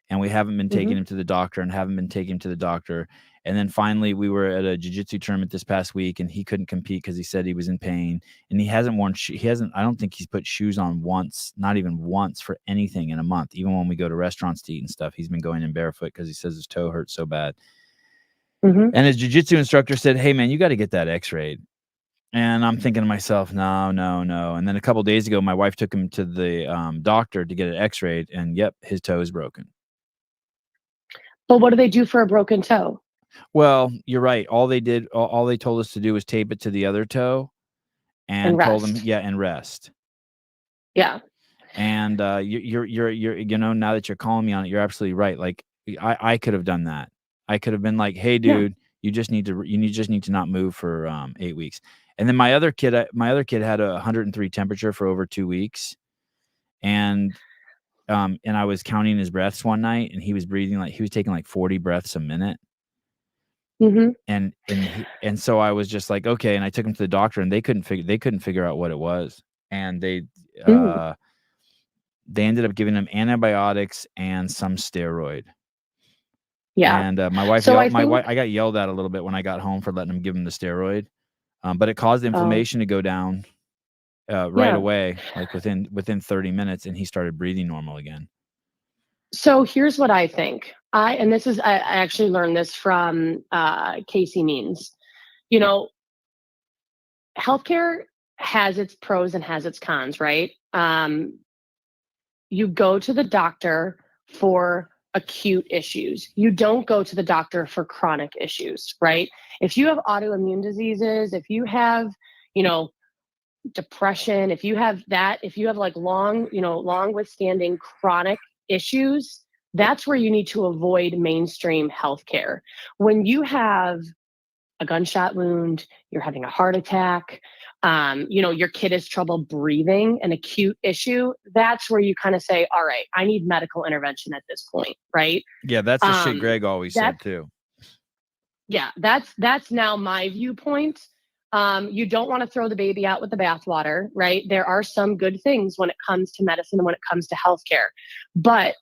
and we haven't been taking him to the doctor and haven't been taking him to the doctor. And then finally we were at a jiu-jitsu tournament this past week, and he couldn't compete because he said he was in pain, and he hasn't worn I don't think he's put shoes on once, not even once, for anything in a month. Even when we go to restaurants to eat and stuff, he's been going in barefoot because he says his toe hurts so bad. And his jiu-jitsu instructor said, hey man, you got to get that x-rayed. And I'm thinking to myself, no. And then a couple of days ago, my wife took him to the doctor to get it x-rayed, and yep, his toe is broken. Well, what do they do for a broken toe? Well, you're right. All they told us to do was tape it to the other toe and told them, and rest. Yeah. And you're now that you're calling me on it, you're absolutely right. Like I could have done that. I could have been like, hey dude, you just need to not move for 8 weeks. And then my other kid had a 103 temperature for over 2 weeks. And and I was counting his breaths one night, and he was breathing he was taking 40 breaths a minute. Mm-hmm. And so I was just like, okay. And I took him to the doctor, and they couldn't figure out what it was. And they ended up giving him antibiotics and some steroid. Yeah. And my wife, So I got yelled at a little bit when I got home for letting him give him the steroid. But it caused the inflammation to go down right away, within 30 minutes, and he started breathing normal again. So here's what I think. I actually learned this from Casey Means. You know, healthcare has its pros and has its cons, right? You go to the doctor for acute issues. You don't go to the doctor for chronic issues, right? If you have autoimmune diseases, if you have, depression, if you have long withstanding chronic issues, that's where you need to avoid mainstream healthcare. When you have a gunshot wound, you're having a heart attack, your kid has trouble breathing, an acute issue, that's where you kind of say, all right, I need medical intervention at this point, right? Yeah, that's the shit Greg always said too. Yeah, that's now my viewpoint. You don't want to throw the baby out with the bathwater, right? There are some good things when it comes to medicine and when it comes to healthcare. But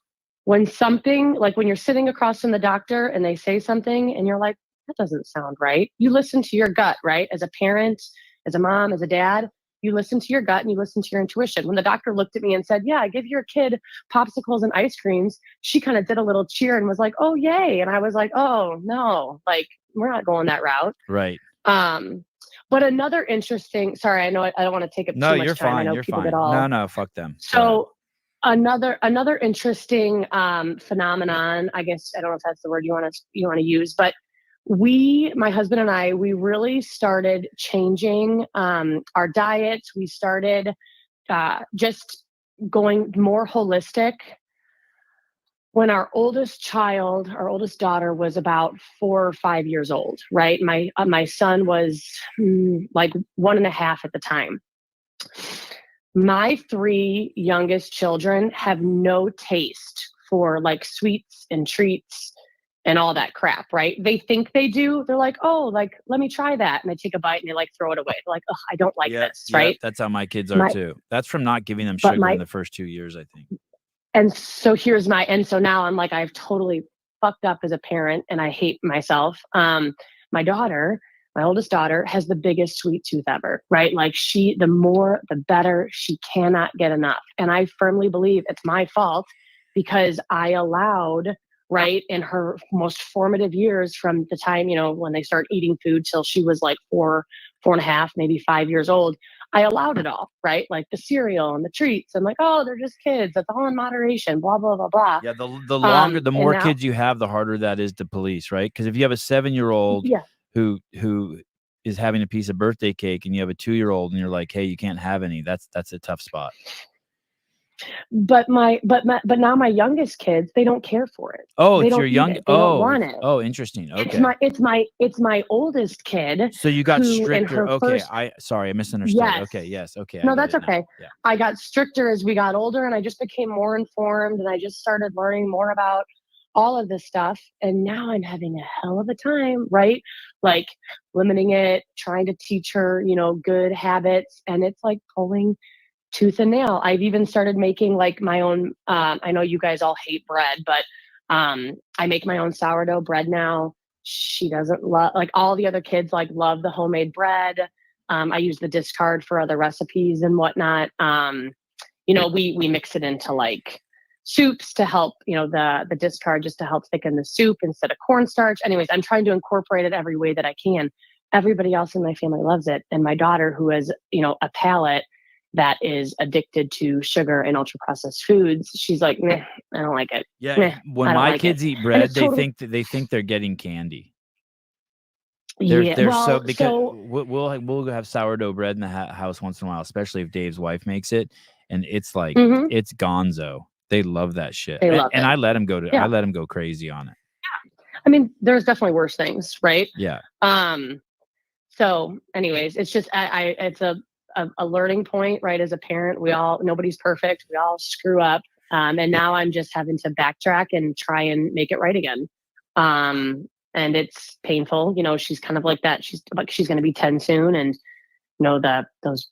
when you're sitting across from the doctor and they say something and you're like, that doesn't sound right. You listen to your gut, right? As a parent, as a mom, as a dad, you listen to your gut and you listen to your intuition. When the doctor looked at me and said, yeah, give your kid popsicles and ice creams, she kind of did a little cheer and was like, oh, yay. And I was like, oh, no, we're not going that route. Right. But another interesting, sorry, I know I don't want to take up too much time. You're fine. I know you're people fine. get all. No, fuck them. So another interesting phenomenon, I guess, I don't know if that's the word you want to use, but my husband and I, we really started changing our diets. We started just going more holistic when our oldest daughter was about 4 or 5 years old, right? My son was 1.5 at the time. My 3 youngest children have no taste for sweets and treats and all that crap, right? They think they do. They're like, oh, let me try that. And they take a bite and they throw it away. They're like, oh, I don't like this, right? That's how my kids are too. That's from not giving them sugar in the first 2 years, I think. And so now I'm like, I've totally fucked up as a parent and I hate myself. My oldest daughter has the biggest sweet tooth ever, right? The more, the better. She cannot get enough. And I firmly believe it's my fault because I allowed, right, in her most formative years from the time, when they start eating food till she was 4.5, maybe 5 years old, I allowed it all, right? The cereal and the treats and oh, they're just kids. That's all in moderation, blah, blah, blah, blah. Yeah, the more kids you have, the harder that is to police, right? Because if you have a 7-year-old who is having a piece of birthday cake and you have a 2-year-old and you're like, hey, you can't have any, that's a tough spot. But now my youngest kids, they don't care for it. Oh, they it's your young. They don't want it. Oh, interesting. Okay. It's my oldest kid. So you got stricter. Okay. First, I misunderstood. Yes. Okay. Yes. Okay. No, that's okay. Yeah. I got stricter as we got older, and I just became more informed, and I just started learning more about all of this stuff. And now I'm having a hell of a time, right? Limiting it, trying to teach her, good habits, and it's pulling tooth and nail. I've even started making my own, I know you guys all hate bread, but I make my own sourdough bread now. She doesn't love, all the other kids love the homemade bread. I use the discard for other recipes and whatnot. We mix it into soups to help, the discard just to help thicken the soup instead of cornstarch. Anyways, I'm trying to incorporate it every way that I can. Everybody else in my family loves it. And my daughter, who has, a palate that is addicted to sugar and ultra processed foods, she's like, nah, I don't like it. Yeah. Nah, when my kids eat bread, they think they're getting candy. They're we'll have sourdough bread in the house once in a while, especially if Dave's wife makes it, and it's it's gonzo. They love that shit. They love it. I let them go crazy on it. Yeah. I mean, there's definitely worse things, right? Yeah. So anyways, it's just it's a learning point, right? As a parent, nobody's perfect. We all screw up. And now I'm just having to backtrack and try and make it right again. And it's painful. She's kind of like that. She's going to be 10 soon. And, those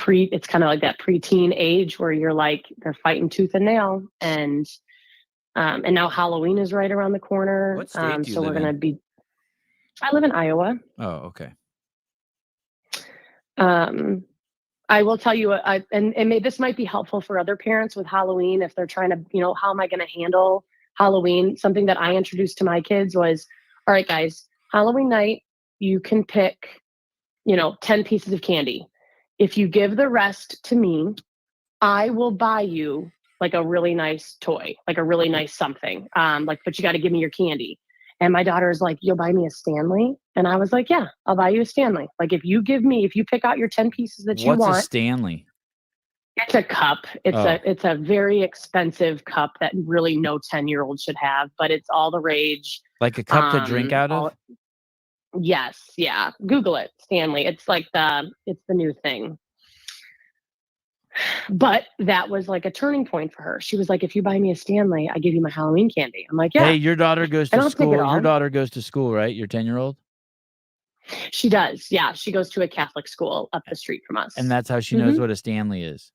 it's kind of like that preteen age where you're like, they're fighting tooth and nail. And now Halloween is right around the corner. What state do you so we're live going to be, I live in Iowa. Oh, okay. I will tell you, this might be helpful for other parents with Halloween if they're trying to, how am I going to handle Halloween? Something that I introduced to my kids was, all right, guys, Halloween night, you can pick, 10 pieces of candy. If you give the rest to me, I will buy you like a really nice toy, like a really nice something. But you got to give me your candy. And my daughter's like, you'll buy me a Stanley? And I was like, yeah, I'll buy you a Stanley. Like if you pick out your 10 pieces that you want. What's a Stanley? It's a cup. It's a very expensive cup that really no 10-year-old should have, but it's all the rage. Like a cup to drink out of? Yes. Yeah. Google it, Stanley. It's like it's the new thing. But that was like a turning point for her. She was like, if you buy me a Stanley, I give you my Halloween candy. I'm like, yeah. Hey, your daughter goes to school. Your daughter goes to school, right? Your 10-year-old? She does. Yeah. She goes to a Catholic school up the street from us. And that's how she knows what a Stanley is.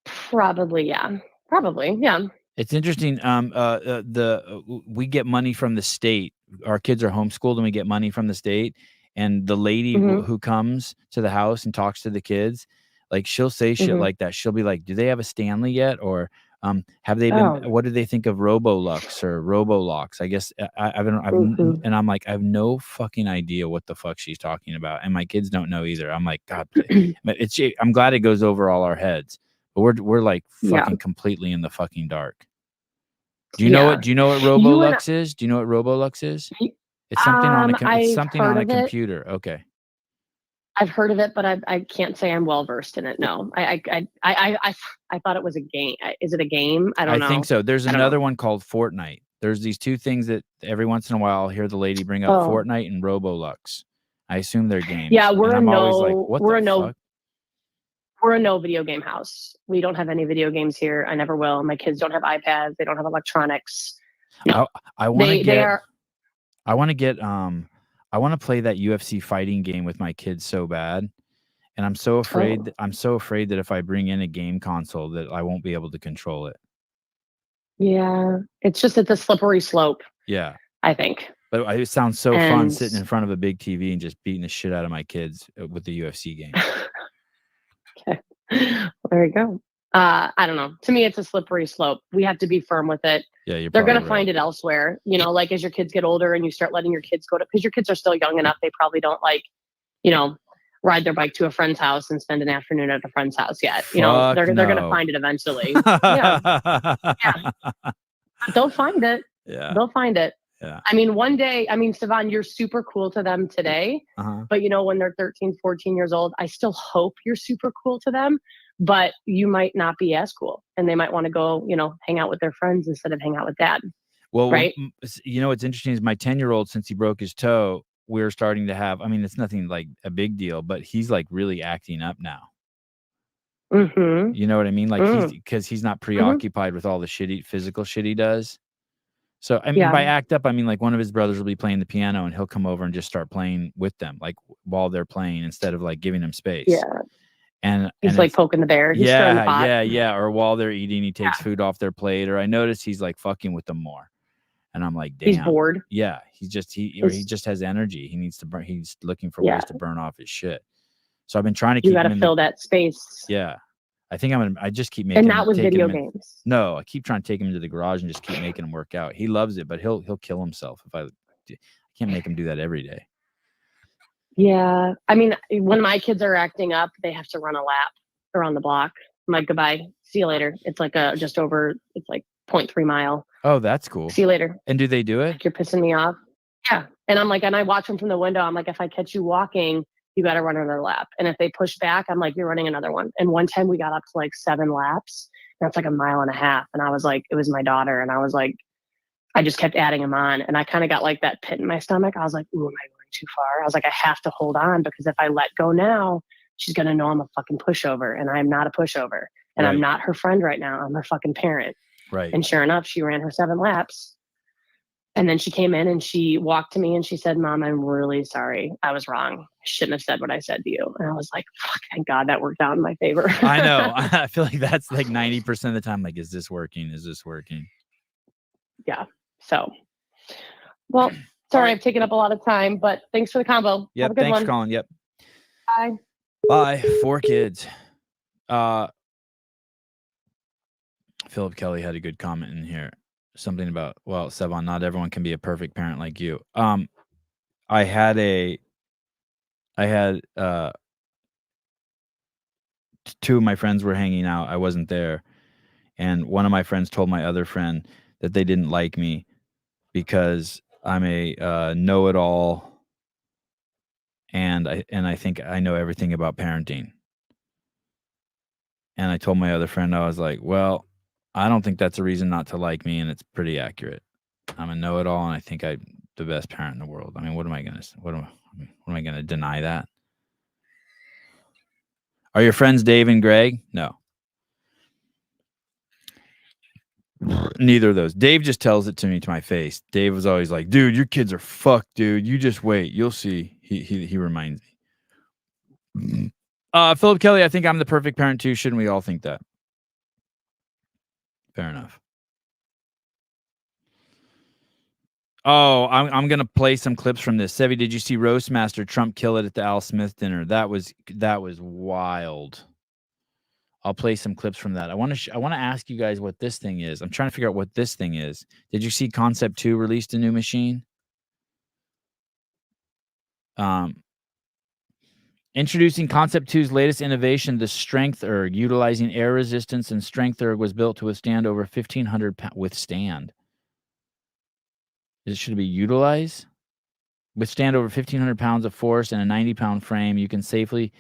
Probably. Yeah. Probably. Yeah. It's interesting. We get money from the state. Our kids are homeschooled and we get money from the state. And the lady who comes to the house and talks to the kids, like she'll say shit like that. She'll be like, do they have a Stanley yet? Or have they been, what do they think of Robolux or Robolox? I guess and I'm like, I have no fucking idea what the fuck she's talking about. And my kids don't know either. I'm like, God, I'm glad it goes over all our heads, but we're like fucking completely in the fucking dark. Do you know what Robolux is? Do you know what Robolux is? It's something on a computer. Okay. I've heard of it, but I can't say I'm well versed in it. No, I thought it was a game. Is it a game? I don't know. I think so. There's another one called Fortnite. There's these two things that every once in a while I'll hear the lady bring up: Fortnite and Robolux. I assume they're games. Yeah, we're a no video game house. We don't have any video games here. I never will. My kids don't have iPads. They don't have electronics. No. I want to play that UFC fighting game with my kids so bad. And I'm so afraid that if I bring in a game console that I won't be able to control it. Yeah. It's a slippery slope. Yeah. I think. But it sounds so fun sitting in front of a big TV and just beating the shit out of my kids with the UFC game. Okay. Well, there you go. I don't know. To me, it's a slippery slope. We have to be firm with it. Yeah, they're going to find it elsewhere. Like as your kids get older and you start letting your kids go to, because your kids are still young enough, they probably don't ride their bike to a friend's house and spend an afternoon at a friend's house yet. They're going to find it eventually. Yeah. They'll find it. Yeah. They'll find it. Yeah. One day, Sivan, you're super cool to them today, but when they're 13, 14 years old, I still hope you're super cool to them, but you might not be as cool and they might want to go, hang out with their friends instead of hang out with dad. Well, right. What's interesting is my 10-year-old, since he broke his toe, we're starting to have, it's nothing like a big deal, but he's like really acting up now. Mm-hmm. You know what I mean? Like because he's not preoccupied with all the physical shit he does. So, by act up, like one of his brothers will be playing the piano and he'll come over and just start playing with them, like while they're playing instead of like giving them space. Yeah. And he's like poking the bear. He's stirring the pot. Yeah. Or while they're eating, he takes food off their plate. Or I notice he's like fucking with them more. And I'm like, damn. He's bored. Yeah. He just has energy. He needs to burn. He's looking for ways to burn off his shit. So I've been trying to keep. You got to fill that space. Yeah. I think I just keep making. And not with video games. No, I keep trying to take him into the garage and just keep making him work out. He loves it, but he'll kill himself if I can't make him do that every day. Yeah. When my kids are acting up, they have to run a lap around the block. I'm like, goodbye. See you later. It's like it's like 0.3 mile. Oh, that's cool. See you later. And do they do it? Like, you're pissing me off. Yeah. And I'm like, and I watch them from the window. I'm like, if I catch you walking, you got to run another lap. And if they push back, I'm like, you're running another one. And one time we got up to like 7 laps. That's like 1.5 miles. And I was like, it was my daughter. And I was like, I just kept adding them on. And I kind of got like that pit in my stomach. I was like, ooh, am I going too far? I was like, I have to hold on because if I let go now, she's going to know I'm a fucking pushover. And I'm not a pushover. And I'm Right. not her friend right now. I'm her fucking parent. Right. And sure enough, she ran her 7 laps. And then she came in and she walked to me and she said, "Mom, I'm really sorry. I was wrong. I shouldn't have said what I said to you." And I was like, fuck, thank God that worked out in my favor. I know. I feel like that's like 90% of the time. Like, is this working? Is this working? Yeah. So, well, sorry, I've taken up a lot of time, but thanks for the combo. Yep. Have a good Thanks one. for calling. Yep. Bye. Bye. 4 kids. Philip Kelly had a good comment in here. Something about, well, Sevon, not everyone can be a perfect parent like you. I had two of my friends were hanging out. I wasn't there. And one of my friends told my other friend that they didn't like me because I'm a know-it-all and I think I know everything about parenting. And I told my other friend, I was like, well, I don't think that's a reason not to like me, and it's pretty accurate. I'm a know-it-all, and I think I'm the best parent in the world. I mean, what am I gonna deny that? Are your friends Dave and Greg? No. Neither of those. Dave just tells it to me to my face. Dave was always like, "Dude, your kids are fucked, dude. You just wait. You'll see." He reminds me. Philip Kelly, I think I'm the perfect parent too. Shouldn't we all think that? Fair enough. Oh, I'm gonna play some clips from this. Sevy, did you see Roastmaster Trump kill it at the Al Smith dinner? That was wild. I'll play some clips from that. I want to ask you guys what this thing is. I'm trying to figure out what this thing is. Did you see Concept 2 released a new machine? Introducing Concept 2's latest innovation, the Strength Erg, utilizing air resistance, and Strength Erg was built to withstand over 1,500 pounds. Withstand. Should it be utilize? Withstand over 1,500 pounds of force and a 90-pound frame. You can safely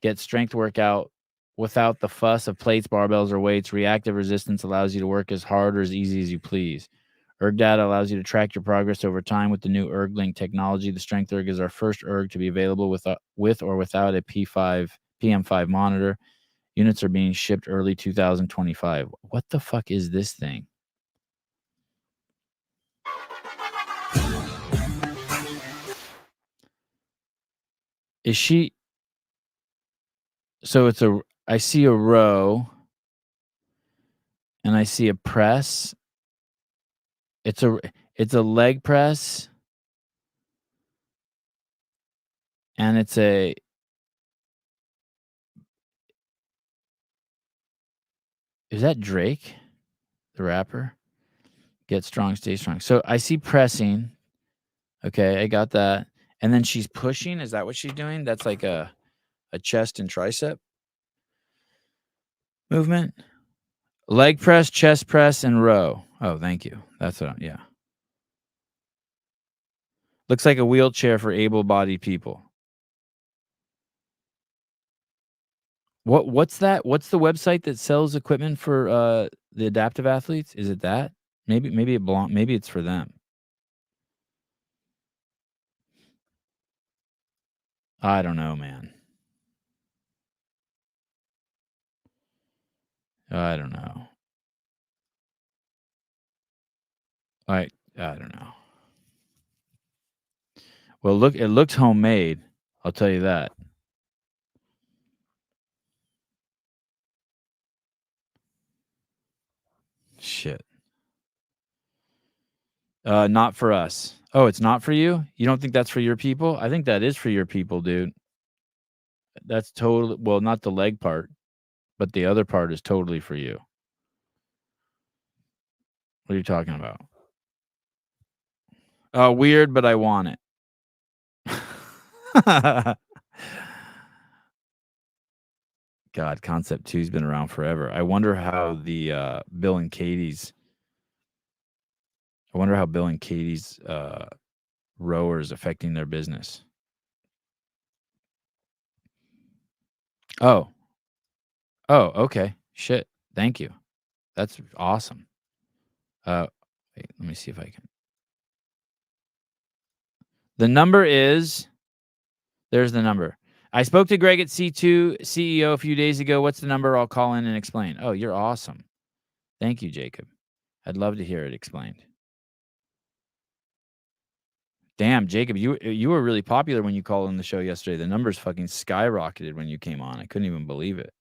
get strength workout without the fuss of plates, barbells, or weights. Reactive resistance allows you to work as hard or as easy as you please. Erg data allows you to track your progress over time with the new ErgLink technology. The Strength Erg is our first Erg to be available with or without a PM5 monitor. Units are being shipped early 2025. What the fuck is this thing? Is she? So I see a row and I see a press. It's a leg press. And it's is that Drake, the rapper? Get strong, stay strong. So I see pressing. Okay, I got that. And then she's pushing. Is that what she's doing? That's like a chest and tricep movement. Leg press, chest press, and row. Oh, thank you. That's what yeah. Looks like a wheelchair for able-bodied people. What's that? What's the website that sells equipment for the adaptive athletes? Is it that? Maybe maybe it's for them. I don't know, man. I don't know. I don't know. Well, look, it looks homemade. I'll tell you that. Shit. Not for us. Oh, it's not for you? You don't think that's for your people? I think that is for your people, dude. That's totally, well, not the leg part, but the other part is totally for you. What are you talking about? Weird, but I want it. God, Concept 2's been around forever. I wonder how the Bill and Katie's rower is affecting their business. Oh, okay. Shit. Thank you. That's awesome. Wait, let me see if I can. The number is, there's the number. I spoke to Greg at C2 CEO a few days ago. What's the number? I'll call in and explain. Oh, you're awesome. Thank you, Jacob. I'd love to hear it explained. Damn, Jacob, you were really popular when you called on the show yesterday. The numbers fucking skyrocketed when you came on. I couldn't even believe it.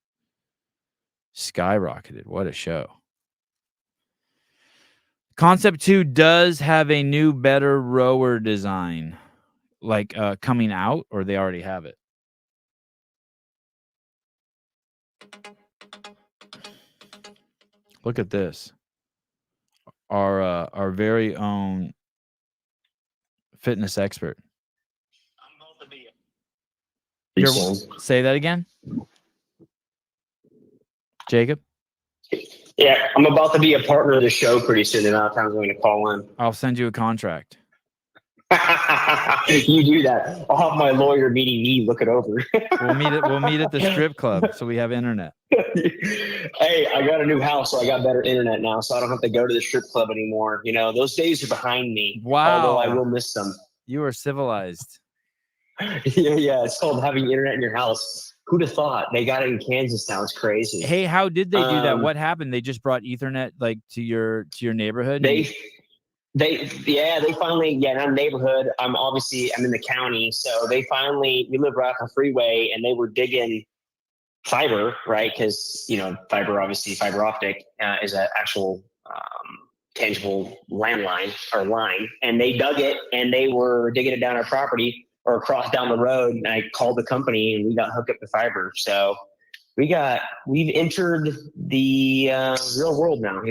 Skyrocketed. What a show. Concept 2 does have a new, better rower design, like coming out, or they already have it. Look at this. Our very own fitness expert. Say that again, Jacob. Yeah, I'm about to be a partner of the show pretty soon. The amount of times I'm going to call in. I'll send you a contract. You do that. I'll have my lawyer meeting me look it over. We'll meet at the strip club so we have internet. Hey, I got a new house, so I got better internet now, so I don't have to go to the strip club anymore. You know, those days are behind me. Wow. Although I will miss them. You are civilized. Yeah. It's called having internet in your house. Who'd have thought? They got it in Kansas now. It's crazy. Hey, how did they do that? What happened? They just brought Ethernet like to your neighborhood? They finally, not a neighborhood. I'm in the county. So we live right off the freeway, and they were digging fiber, right? Because, fiber optic is an actual tangible landline or line. And they dug it, and they were digging it down our property or across down the road. And I called the company, and we got hooked up to fiber. So we've entered the real world now.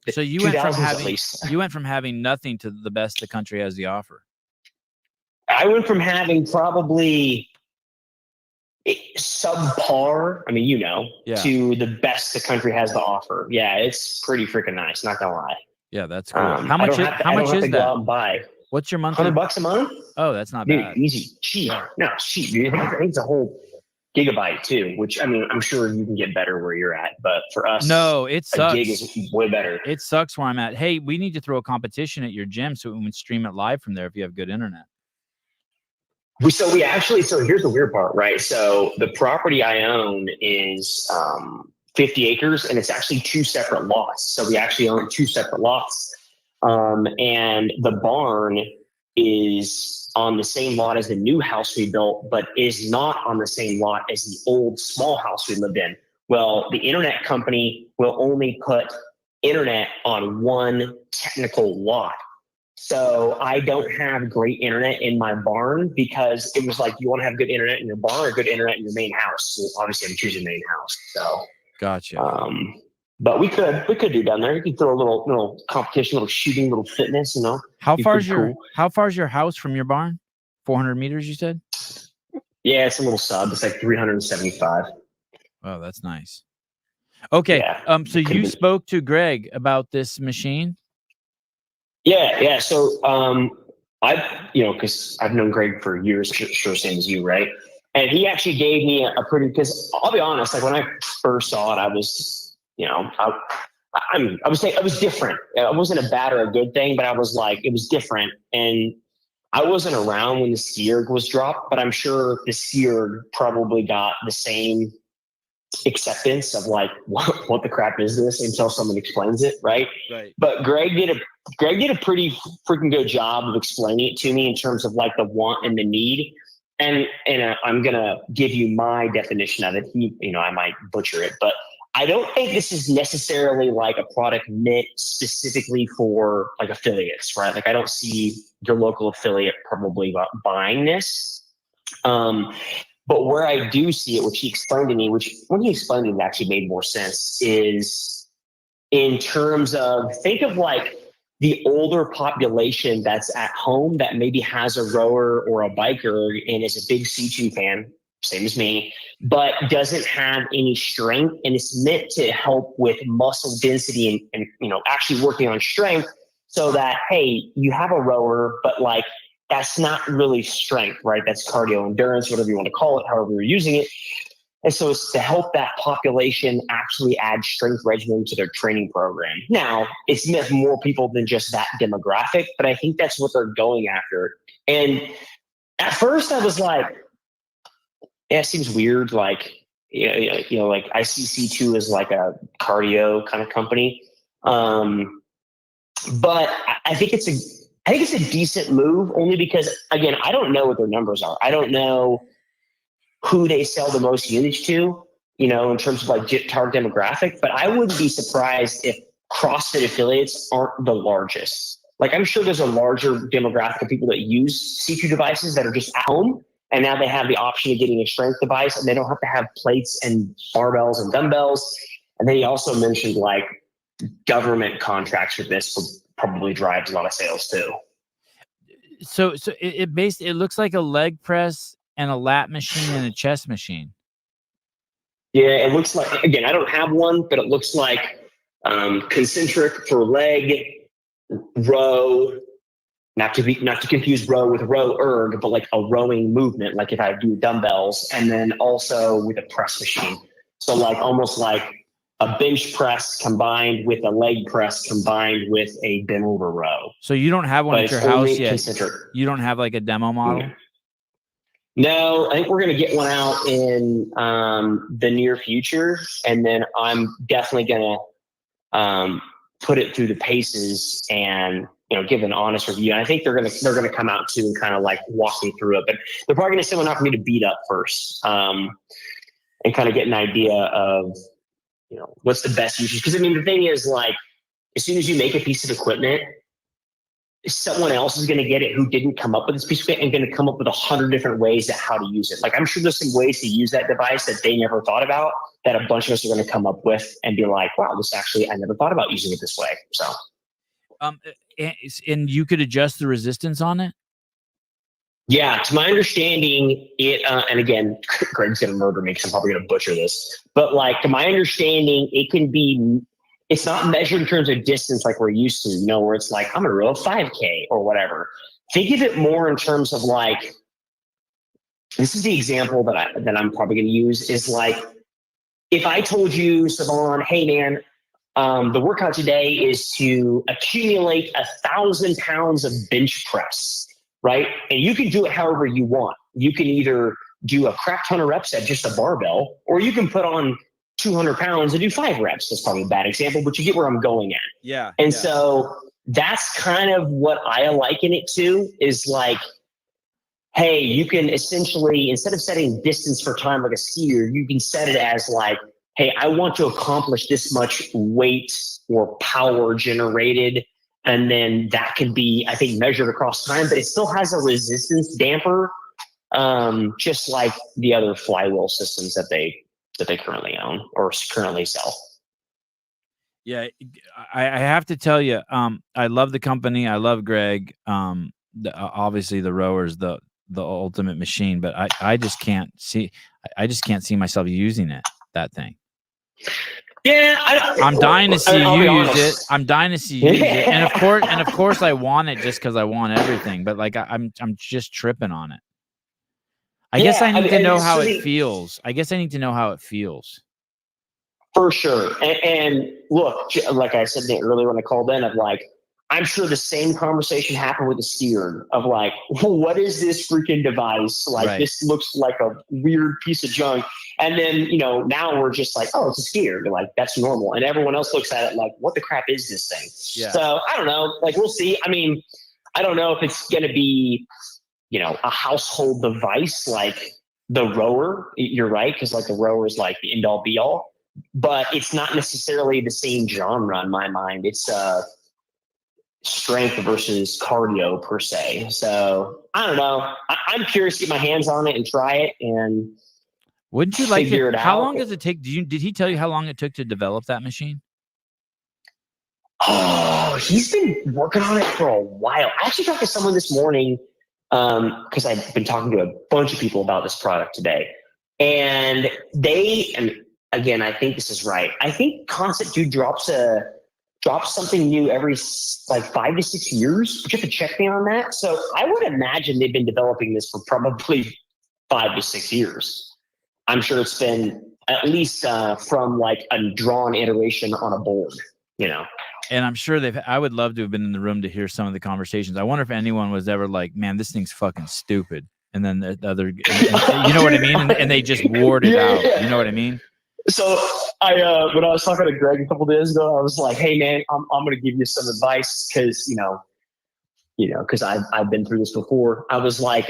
So you went from having nothing to the best the country has to offer. I went from having probably subpar, to the best the country has to offer. Yeah, it's pretty freaking nice. Not gonna lie. Yeah, that's cool. How much is that? Go out and buy. What's your monthly? $100 a month. Oh, that's not Dude, bad. Easy, cheap. No, cheap, dude. I think it's a whole gigabyte too. Which I'm sure you can get better where you're at, but for us, no, it sucks. A gig is way better. It sucks where I'm at. Hey, we need to throw a competition at your gym so we can stream it live from there if you have good internet. So here's the weird part, right? So the property I own is 50 acres, and it's actually 2 separate lots. So we actually own 2 separate lots. And the barn is on the same lot as the new house we built, but is not on the same lot as the old small house we lived in. Well, the internet company will only put internet on one technical lot. So I don't have great internet in my barn because it was like, you want to have good internet in your barn or good internet in your main house. So obviously I'm choosing main house. So gotcha. But we could do down there. You could throw a little competition, little shooting, little fitness, How far is your house from your barn? 400 meters, you said? Yeah, it's a little sub. It's like 375. Oh, that's nice. Okay. Yeah, so you spoke to Greg about this machine? Yeah. So because I've known Greg for years, sure same as you, right? And he actually gave me because I'll be honest, like when I first saw it, I was I would say it was different. It wasn't a bad or a good thing, but I was like, it was different. And I wasn't around when the Searg was dropped, but I'm sure the Searg probably got the same acceptance of like, what the crap is this until someone explains it, right? Right. But Greg did a pretty freaking good job of explaining it to me in terms of like the want and the need. And I'm gonna give you my definition of it. I might butcher it, but I don't think this is necessarily like a product meant specifically for like affiliates, right? Like I don't see your local affiliate probably buying this. But where I do see it, which he explained to me, which when he explained it actually made more sense, is in terms of, think of like the older population that's at home that maybe has a rower or a biker and is a big C2 fan, same as me, but doesn't have any strength, and it's meant to help with muscle density and actually working on strength, so that, hey, you have a rower, but like that's not really strength, right? That's cardio endurance, whatever you want to call it, however you're using it. And so it's to help that population actually add strength regimen to their training program. Now, it's meant for more people than just that demographic, but I think that's what they're going after. And at first I was like, yeah, it seems weird. Like, like I see C2 as like a cardio kind of company. But I think it's a decent move only because, again, I don't know what their numbers are. I don't know who they sell the most units to, in terms of like target demographic, but I wouldn't be surprised if CrossFit affiliates aren't the largest. Like, I'm sure there's a larger demographic of people that use C2 devices that are just at home, and now they have the option of getting a strength device, and they don't have to have plates and barbells and dumbbells. And then he also mentioned like government contracts with this will probably drives a lot of sales too. So it looks like a leg press and a lat machine and a chest machine. Yeah, it looks like, again, I don't have one, but it looks like concentric for leg, row, not to confuse row with row erg, but like a rowing movement, like if I do dumbbells, and then also with a press machine. So like almost like a bench press combined with a leg press combined with a bent over row. So you don't have one But at your it's house only yet? concentric. You don't have like a demo model? No, I think we're going to get one out in the near future, and then I'm definitely going to put it through the paces and give an honest review. And I think they're going to come out too and kind of like walk me through it. But they're probably going to send one out for me to beat up first, and kind of get an idea of what's the best usage. Because I mean, the thing is, like, as soon as you make a piece of equipment, someone else is going to get it who didn't come up with this piece of equipment and going to come up with 100 different ways at how to use it. Like, I'm sure there's some ways to use that device that they never thought about that a bunch of us are going to come up with and be like, wow, I never thought about using it this way. So, and you could adjust the resistance on it? Yeah, to my understanding, it, and again, Greg's going to murder me because I'm probably going to butcher this, but like, to my understanding, it's not measured in terms of distance like we're used to, where it's like, I'm going to row a 5K or whatever. Think of it more in terms of like, this is the example that I'm probably going to use is like, if I told you, Savon, hey man, the workout today is to accumulate 1,000 pounds of bench press, right? And you can do it however you want. You can either do a crap ton of reps at just a barbell, or you can put on 200 pounds and do 5 reps. That's probably a bad example, but you get where I'm going at. Yeah. And so that's kind of what I liken it to, is like, hey, you can essentially, instead of setting distance for time like a skier, you can set it as like, hey, I want to accomplish this much weight or power generated. And then that can be, I think, measured across time, but it still has a resistance damper, just like the other flywheel systems that they currently own or currently sell. Yeah, I have to tell you, I love the company. I love Greg. Obviously, the rower's the ultimate machine, but I just can't see myself using that thing. Yeah, I'm dying to see you use it. I'm dying to see you use it, and of course, I want it just because I want everything. But like, I'm just tripping on it. I guess I need to know how it feels. For sure. And look, like I said earlier when I called in, of like, I'm sure the same conversation happened with the skier of like, what is this freaking device? Like, right. This looks like a weird piece of junk. And then, now we're just like, oh, it's a skier. You're like, that's normal. And everyone else looks at it like, what the crap is this thing? Yeah. So I don't know. Like, we'll see. I mean, I don't know if it's going to be, a household device like the rower. You're right. Because like the rower is like the end all be all. But it's not necessarily the same genre in my mind. It's strength versus cardio per se. So I don't know. I'm curious to get my hands on it and try it. And wouldn't you like figure it out? How long does it take? Did he tell you how long it took to develop that machine? Oh, he's been working on it for a while. I actually talked to someone this morning because I've been talking to a bunch of people about this product today. And again, I think this is right. I think Concept Dude drops something new every like 5 to 6 years. But you have to check me on that. So I would imagine they've been developing this for probably 5 to 6 years. I'm sure it's been at least from like a drawn iteration on a board, And I'm sure I would love to have been in the room to hear some of the conversations. I wonder if anyone was ever like, man, this thing's fucking stupid. and then the other, and you know what I mean? And they just ward it out. You know what I mean? So when I was talking to Greg a couple days ago, I was like, "Hey man, I'm going to give you some advice because because I've been through this before." I was like,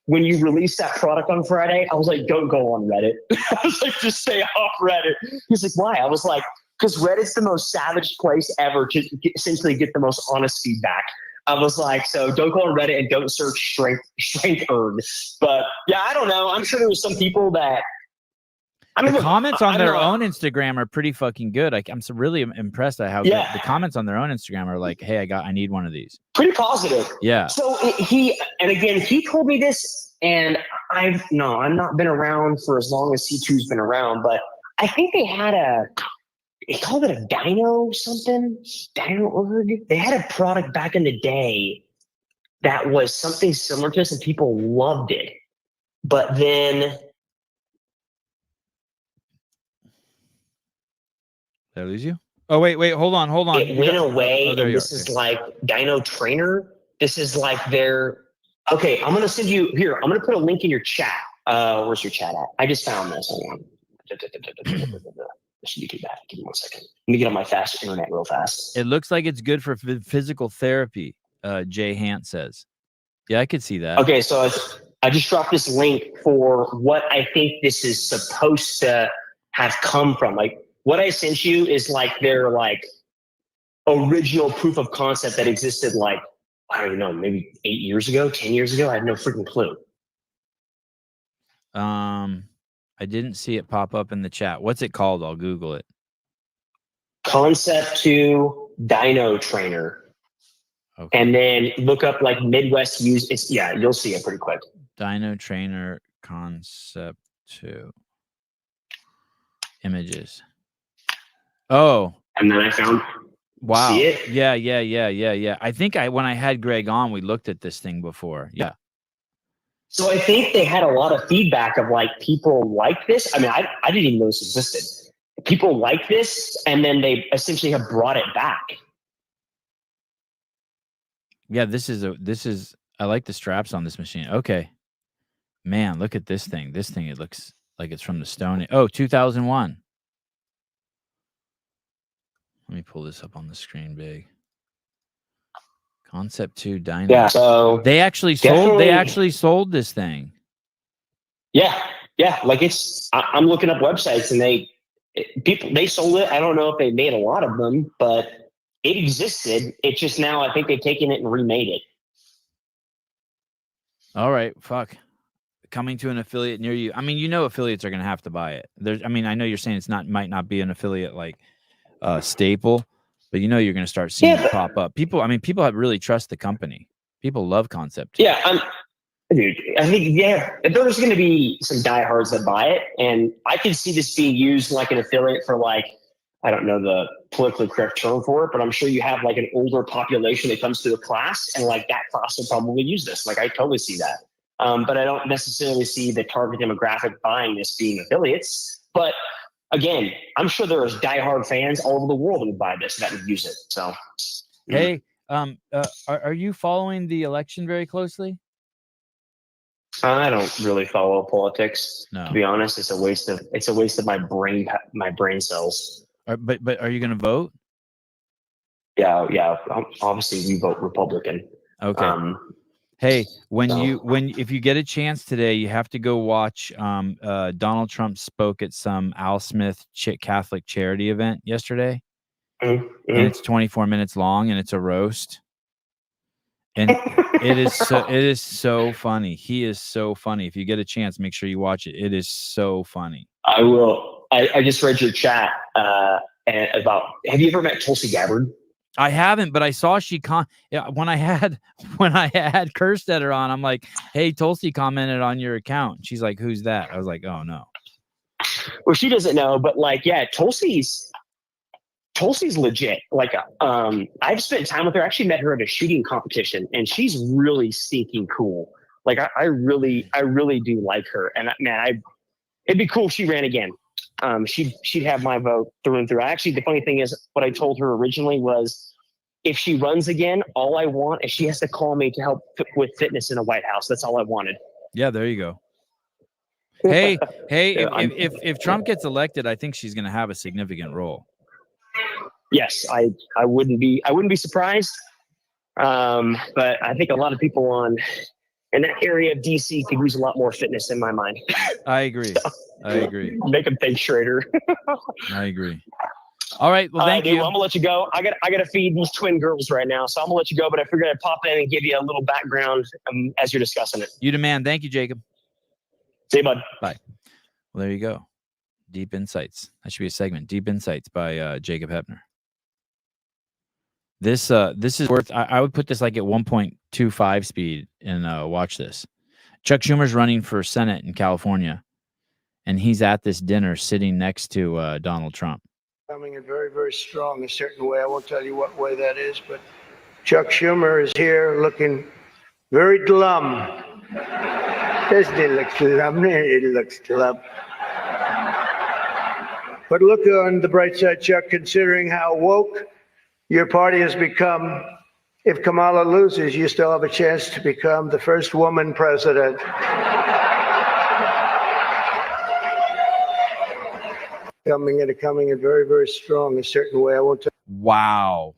when you release that product on Friday, I was like, don't go on Reddit. I was like, just stay off Reddit. He's like, why? I was like, because Reddit's the most savage place ever to essentially get the most honest feedback. I was like, so don't go on Reddit and don't search strength earn. But yeah, I don't know. I'm sure there was some people that. I mean, the look, comments on their know. own Instagram are pretty fucking good. I'm so really impressed at how good the comments on their own Instagram are. Like, hey, I need one of these. Pretty positive. Yeah. So he told me this, and I'm not been around for as long as C2's been around, but I think they called it a dyno something, dyno org. They had a product back in the day that was something similar to this, and people loved it. But then. Did I lose you? Oh, wait, hold on. It went away, and this is like Dino Trainer. This is like their. Okay, I'm gonna send you here. I'm gonna put a link in your chat. Where's your chat at? I just found this. Hold on. This should be too bad. Give me 1 second. Let me get on my fast internet real fast. It looks like it's good for physical therapy. Jay Hant says. Yeah, I could see that. Okay, so I just dropped this link for what I think this is supposed to have come from. Like. What I sent you is like their like original proof of concept that existed like, I don't know, maybe 8 years ago, 10 years ago. I have no freaking clue. I didn't see it pop up in the chat. What's it called? I'll Google it. Concept 2 Dyno Trainer. Okay. And then look up like Midwest use. You'll see it pretty quick. Dyno Trainer Concept 2. Images. Oh, and then I found. Wow. See it? Yeah. I think when I had Greg on, we looked at this thing before. Yeah. So I think they had a lot of feedback of like people like this. I mean, I didn't even know this existed. People like this, and then they essentially have brought it back. Yeah, this is. I like the straps on this machine. Okay, man, look at this thing. This thing, it looks like it's from the Stone Age. Oh, 2001. Let me pull this up on the screen big. Concept 2 Dyno. Yeah, so they actually sold this thing. Yeah. Like I'm looking up websites and they sold it. I don't know if they made a lot of them, but it existed. It's just now I think they've taken it and remade it. All right, fuck. Coming to an affiliate near you. I mean, affiliates are going to have to buy it. I know you're saying might not be an affiliate like staple, but you're going to start seeing it pop up. People have really trust the company. People love Concept. Yeah, dude, I think there's going to be some diehards that buy it, and I can see this being used like an affiliate for like, I don't know the politically correct term for it, but I'm sure you have like an older population that comes to a class, and like that class will probably use this. Like I totally see that, but I don't necessarily see the target demographic buying this being affiliates, but. Again, I'm sure there's diehard fans all over the world who would buy this that would use it. So, hey, are you following the election very closely? I don't really follow politics. No. To be honest, it's a waste of my brain cells. But are you going to vote? Yeah. Obviously, we vote Republican. Okay. Hey, if you get a chance today, you have to go watch. Donald Trump spoke at some Al Smith Catholic charity event yesterday, and it's 24 minutes long, and it's a roast. And it is so funny. He is so funny. If you get a chance, make sure you watch it. It is so funny. I will. I just read your chat about. Have you ever met Tulsi Gabbard? I haven't, but I saw when I had Kerstetter on, I'm like, hey, Tulsi commented on your account. She's like, who's that? I was like, oh no. Well, she doesn't know, but like, yeah, Tulsi's legit. Like, I've spent time with her. I actually met her at a shooting competition, and she's really stinking cool. Like, I really do like her. And man, it'd be cool if she ran again. She'd have my vote through and through. Actually, the funny thing is, what I told her originally was, if she runs again, all I want is she has to call me to help with fitness in the White House. That's all I wanted. Yeah, there you go. Hey, Yeah, if Trump gets elected, I think she's going to have a significant role. yes, I wouldn't be surprised. But I think a lot of people in that area of DC could use a lot more fitness in my mind. I agree. I agree. Make them think straighter. I agree. All right. Well, All right, thank dude, you. well, I'm gonna let you go. I gotta feed these twin girls right now, so I'm gonna let you go. But I figured I'd pop in and give you a little background as you're discussing it. You demand. Thank you, Jacob. See you, bud. Bye. Well, there you go. Deep Insights. That should be a segment. Deep Insights by Jacob Hepner. This is worth. I would put this like at 1.25 speed and watch this. Chuck Schumer's running for Senate in California, and he's at this dinner sitting next to Donald Trump. Coming in very, very strong a certain way. I won't tell you what way that is, but Chuck Schumer is here looking very glum. Doesn't he look glum? He looks glum. But look on the bright side, Chuck, considering how woke your party has become. If Kamala loses, you still have a chance to become the first woman president. Coming in very, very strong a certain way. I won't tell. Wow.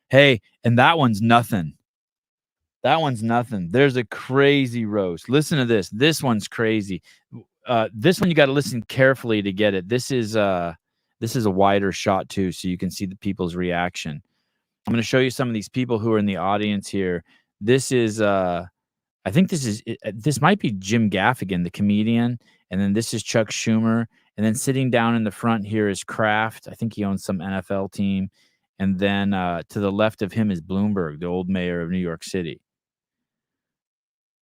Hey, and that one's nothing. That one's nothing. There's a crazy roast. Listen to this. This one's crazy. This one you got to listen carefully to get it. This is a wider shot too, so you can see the people's reaction. I'm going to show you some of these people who are in the audience here. This is I think this might be Jim Gaffigan, the comedian, and then this is Chuck Schumer, and then sitting down in the front here is Kraft. I think he owns some NFL team, and then to the left of him is Bloomberg, the old mayor of New York City.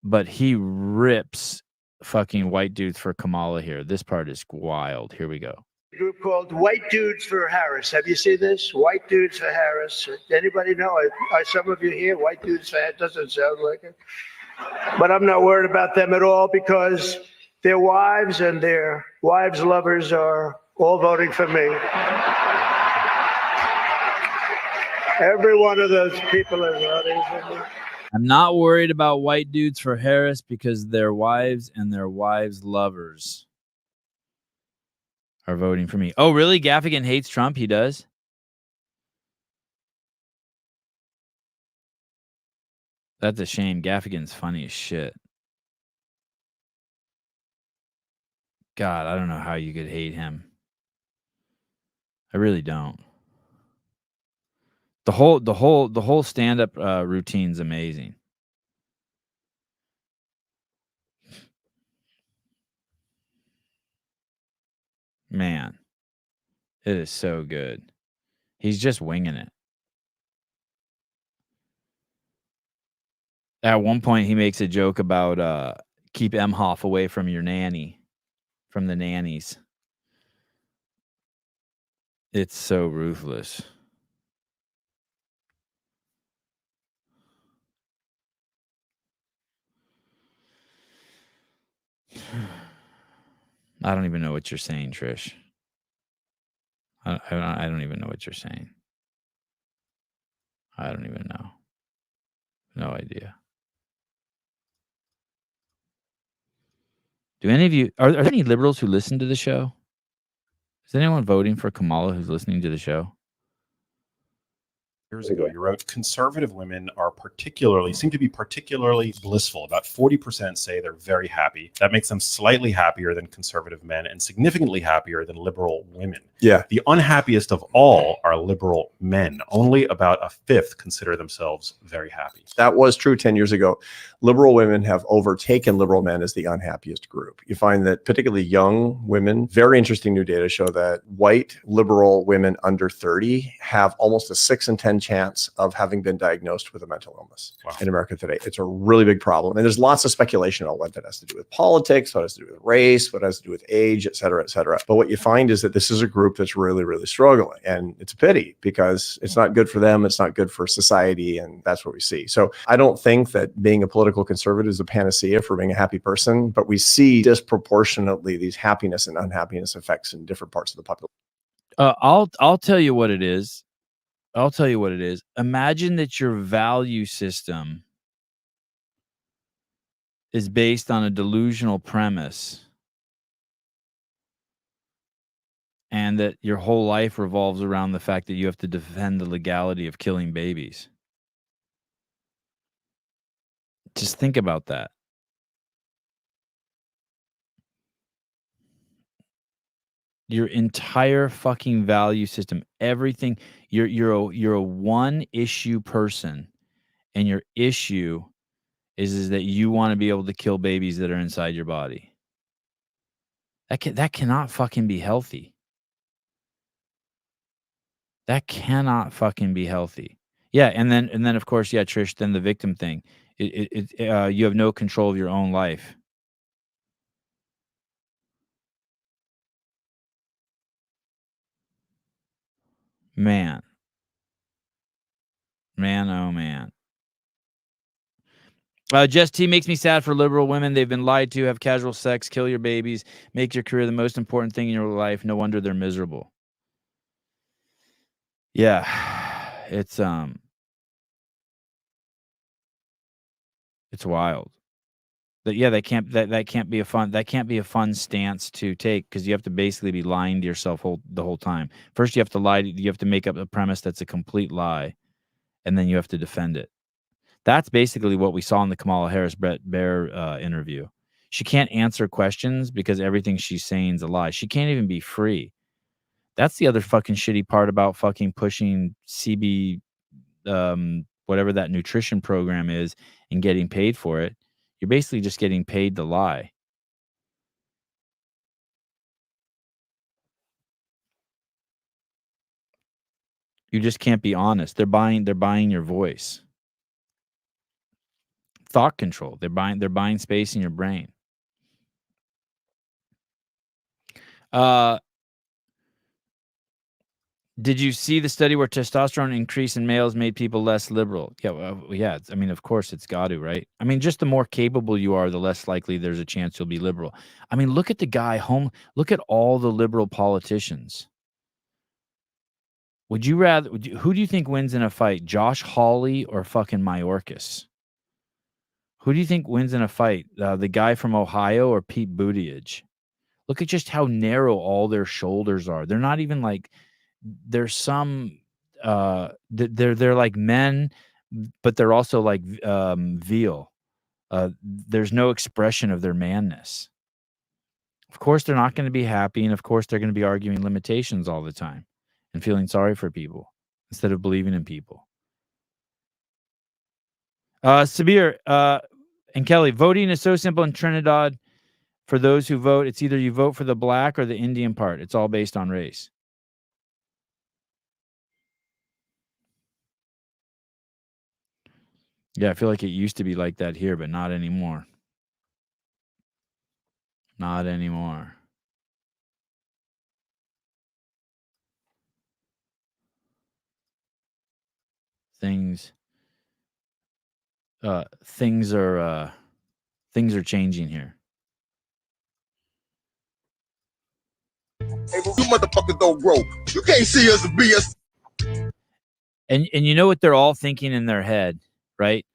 But he rips fucking white dudes for Kamala here. This part is wild. Here we go. A group called White Dudes for Harris. Have you seen this? White Dudes for Harris. Anybody know? Are some of you here? White Dudes for Harris. Doesn't sound like it. But I'm not worried about them at all because their wives and their wives' lovers are all voting for me. Every one of those people is voting for me. I'm not worried about white dudes for Harris because their wives and their wives' lovers are voting for me. Oh, really? Gaffigan hates Trump? He does? That's a shame. Gaffigan's funny as shit. God, I don't know how you could hate him. I really don't. The whole stand-up routine's amazing. Man, it is so good. He's just winging it. At one point, he makes a joke about keep Emhoff away from your nanny, from the nannies. It's so ruthless. I don't even know what you're saying, Trish. I don't even know what you're saying. I don't even know. No idea. Do any of you are there any liberals who listen to the show? Is anyone voting for Kamala who's listening to the show? Years ago, you wrote, conservative women seem to be particularly blissful. About 40% say they're very happy. That makes them slightly happier than conservative men and significantly happier than liberal women. Yeah. The unhappiest of all are liberal men. Only about a fifth consider themselves very happy. That was true 10 years ago. Liberal women have overtaken liberal men as the unhappiest group. You find that particularly young women, very interesting new data show that white liberal women under 30 have almost a 6 in 10 chance of having been diagnosed with a mental illness in America today. It's a really big problem. And there's lots of speculation about what that has to do with politics, what has to do with race, what has to do with age, et cetera, et cetera. But what you find is that this is a group that's really, really struggling. And it's a pity because it's not good for them. It's not good for society. And that's what we see. So I don't think that being a political conservative is a panacea for being a happy person, but we see disproportionately these happiness and unhappiness effects in different parts of the population. I'll tell you what it is. I'll tell you what it is. Imagine that your value system is based on a delusional premise, and that your whole life revolves around the fact that you have to defend the legality of killing babies. Just think about that. Your entire fucking value system, everything, you're a one issue person, and your issue is that you want to be able to kill babies that are inside your body. That cannot fucking be healthy. That cannot fucking be healthy. Yeah, and then of course, yeah, Trish, then the victim thing. You have no control of your own life. Man. Man, oh man. Just T makes me sad for liberal women. They've been lied to, have casual sex, kill your babies, make your career the most important thing in your life. No wonder they're miserable. Yeah. It's wild. That can't be a fun stance to take, because you have to basically be lying to yourself the whole time. First you have to lie, you have to make up a premise that's a complete lie, and then you have to defend it. That's basically what we saw in the Kamala Harris Brett Baer interview. She can't answer questions because everything she's saying is a lie. She can't even be free. That's the other fucking shitty part about fucking pushing CB, whatever that nutrition program is, and getting paid for it. You're basically just getting paid to lie. You just can't be honest. They're buying your voice. Thought control. They're buying space in your brain. Did you see the study where testosterone increase in males made people less liberal? Yeah, yeah. I mean, of course, it's got to, right? I mean, just the more capable you are, the less likely there's a chance you'll be liberal. I mean, look at the guy home. Look at all the liberal politicians. Who do you think wins in a fight, Josh Hawley or fucking Mayorkas? Who do you think wins in a fight, the guy from Ohio or Pete Buttigieg? Look at just how narrow all their shoulders are. They're not even like, there's some, they're like men, but they're also like veal. There's no expression of their manness. Of course, they're not going to be happy, and of course, they're going to be arguing limitations all the time and feeling sorry for people instead of believing in people. Sabir and Kelly, voting is so simple in Trinidad. For those who vote, it's either you vote for the black or the Indian part. It's all based on race. Yeah, I feel like it used to be like that here, but not anymore. Not anymore. Things are changing here. Hey, you motherfuckers don't grow. You can't see us and be us. And you know what they're all thinking in their head, right?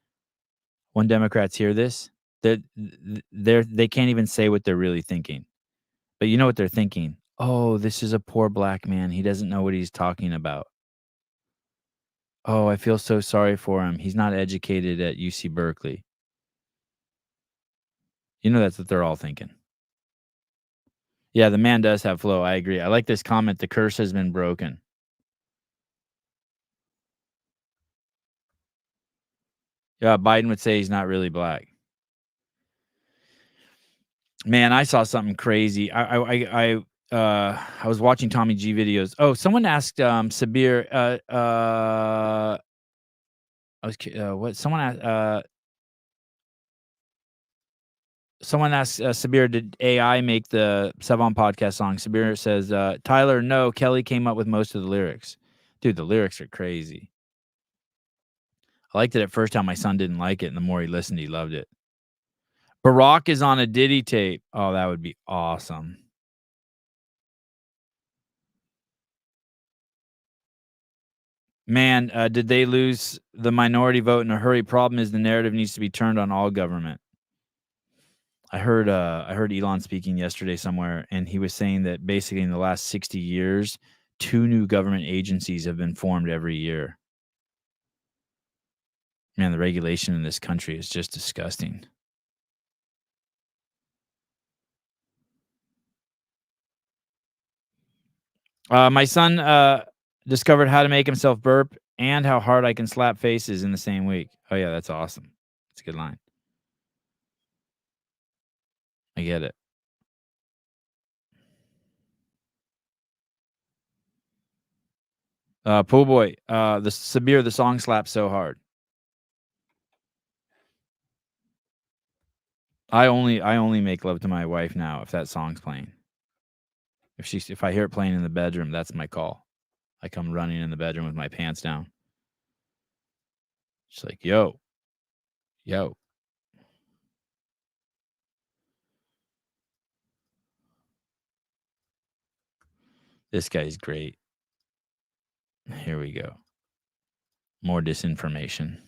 When Democrats hear this, they can't even say what they're really thinking. But you know what they're thinking? Oh, this is a poor black man. He doesn't know what he's talking about. Oh, I feel so sorry for him. He's not educated at UC Berkeley. You know that's what they're all thinking. Yeah, the man does have flow. I agree. I like this comment. The curse has been broken. Yeah, Biden would say he's not really black. Man, I saw something crazy. I was watching Tommy G videos. Oh, someone asked Sabir. What? Someone asked. Someone asked Sabir, did AI make the Savon podcast song? Sabir says, Tyler, no, Kelly came up with most of the lyrics. Dude, the lyrics are crazy. I liked it at first time. My son didn't like it, and the more he listened, he loved it. Barack is on a Diddy tape. Oh, that would be awesome. Man, did they lose the minority vote in a hurry? Problem is the narrative needs to be turned on all government. I heard Elon speaking yesterday somewhere, and he was saying that basically in the last 60 years, 2 new government agencies have been formed every year. Man, the regulation in this country is just disgusting. My son discovered how to make himself burp and how hard I can slap faces in the same week. Oh yeah, that's awesome. That's a good line. I get it. Pool boy, the Sabir, the song slaps so hard. I only make love to my wife now if that song's playing. If I hear it playing in the bedroom, that's my call. I come running in the bedroom with my pants down. She's like, yo. This guy's great. Here we go. More disinformation.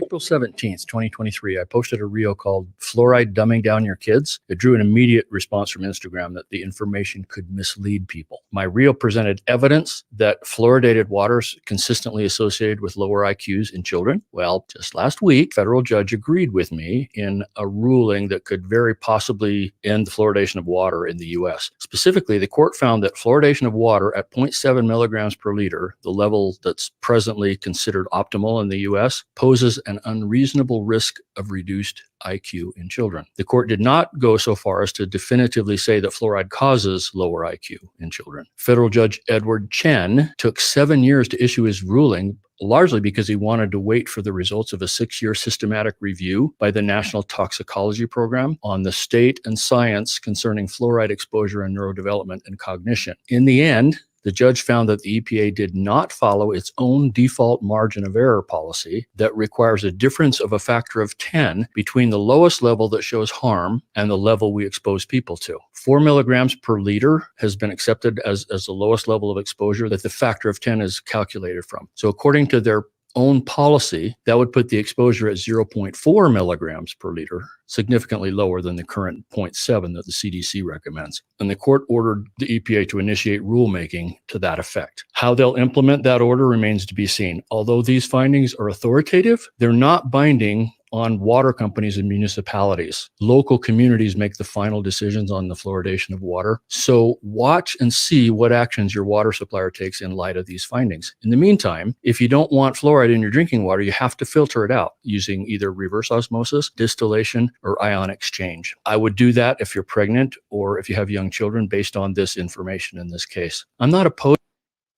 April 17th, 2023, I posted a reel called Fluoride Dumbing Down Your Kids. It drew an immediate response from Instagram that the information could mislead people. My reel presented evidence that fluoridated waters consistently associated with lower IQs in children. Well, just last week, federal judge agreed with me in a ruling that could very possibly end the fluoridation of water in the U.S. Specifically, the court found that fluoridation of water at 0.7 milligrams per liter, the level that's presently considered optimal in the U.S., poses an unreasonable risk of reduced IQ in children. The court did not go so far as to definitively say that fluoride causes lower IQ in children. Federal Judge Edward Chen took 7 years to issue his ruling, largely because he wanted to wait for the results of a 6-year systematic review by the National Toxicology Program on the state and science concerning fluoride exposure and neurodevelopment and cognition. In the end, the judge found that the EPA did not follow its own default margin of error policy that requires a difference of a factor of 10 between the lowest level that shows harm and the level we expose people to. 4 milligrams per liter has been accepted as the lowest level of exposure that the factor of 10 is calculated from. So according to their own policy, that would put the exposure at 0.4 milligrams per liter, significantly lower than the current 0.7 that the CDC recommends. And the court ordered the EPA to initiate rulemaking to that effect. How they'll implement that order remains to be seen. Although these findings are authoritative, they're not binding on water companies and municipalities. Local communities make the final decisions on the fluoridation of water. So watch and see what actions your water supplier takes in light of these findings. In the meantime, if you don't want fluoride in your drinking water, you have to filter it out using either reverse osmosis, distillation, or ion exchange. I would do that if you're pregnant or if you have young children based on this information in this case. I'm not opposed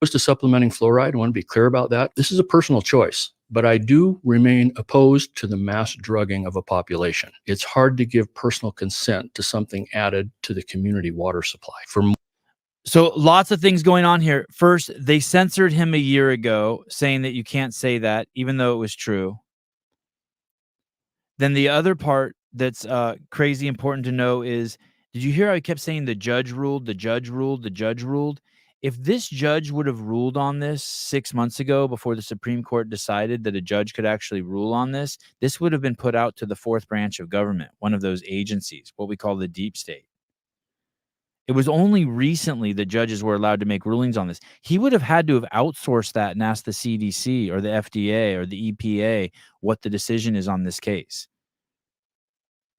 to supplementing fluoride. I want to be clear about that. This is a personal choice. But I do remain opposed to the mass drugging of a population. It's hard to give personal consent to something added to the community water supply. So lots of things going on here. First, they censored him a year ago, saying that you can't say that, even though it was true. Then the other part that's crazy important to know is, did you hear how I kept saying the judge ruled, the judge ruled, the judge ruled? If this judge would have ruled on this 6 months ago before the Supreme Court decided that a judge could actually rule on this, this would have been put out to the fourth branch of government, one of those agencies, what we call the deep state. It was only recently that judges were allowed to make rulings on this. He would have had to have outsourced that and asked the CDC or the FDA or the EPA what the decision is on this case.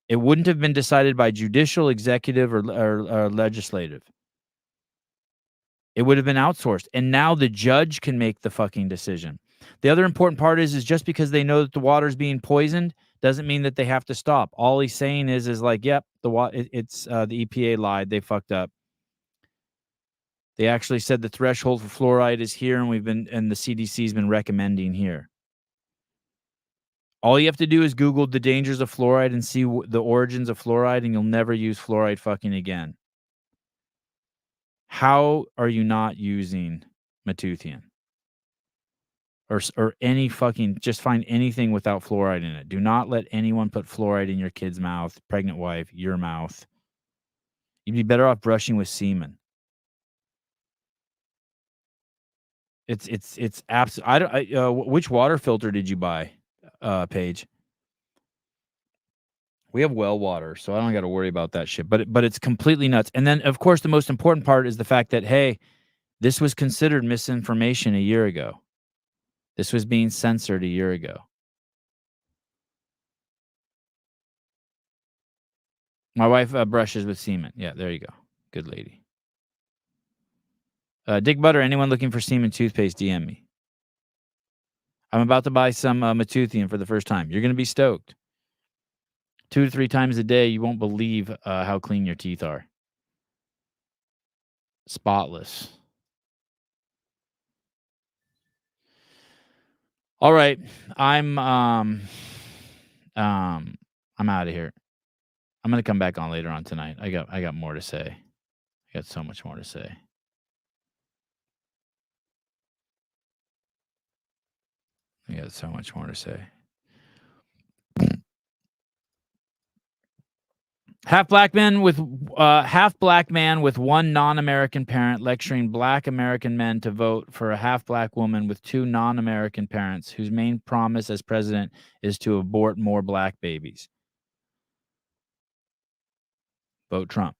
It wouldn't have been decided by judicial, executive, or legislative. It would have been outsourced. And now the judge can make the fucking decision. The other important part is just because they know that the water's being poisoned doesn't mean that they have to stop. All he's saying is like, yep, the EPA lied. They fucked up. They actually said the threshold for fluoride is here, and the CDC's been recommending here. All you have to do is Google the dangers of fluoride and see the origins of fluoride, and you'll never use fluoride fucking again. How are you not using Matuthian? Or any fucking, just find anything without fluoride in it. Do not let anyone put fluoride in your kid's mouth, pregnant wife, your mouth. You'd be better off brushing with semen. It's absolutely. Which water filter did you buy, Paige? We have well water, so I don't got to worry about that shit. But it's completely nuts. And then, of course, the most important part is the fact that, hey, this was considered misinformation a year ago. This was being censored a year ago. My wife brushes with semen. Yeah, there you go. Good lady. Dick Butter, anyone looking for semen toothpaste, DM me. I'm about to buy some Matuthian for the first time. You're going to be stoked. 2 to 3 times a day, you won't believe how clean your teeth are. Spotless. All right, I'm out of here. I'm gonna come back on later on tonight. I got more to say. I got so much more to say. I got so much more to say. Half black man with one non-American parent lecturing black American men to vote for a half black woman with 2 non-American parents whose main promise as president is to abort more black babies. Vote Trump.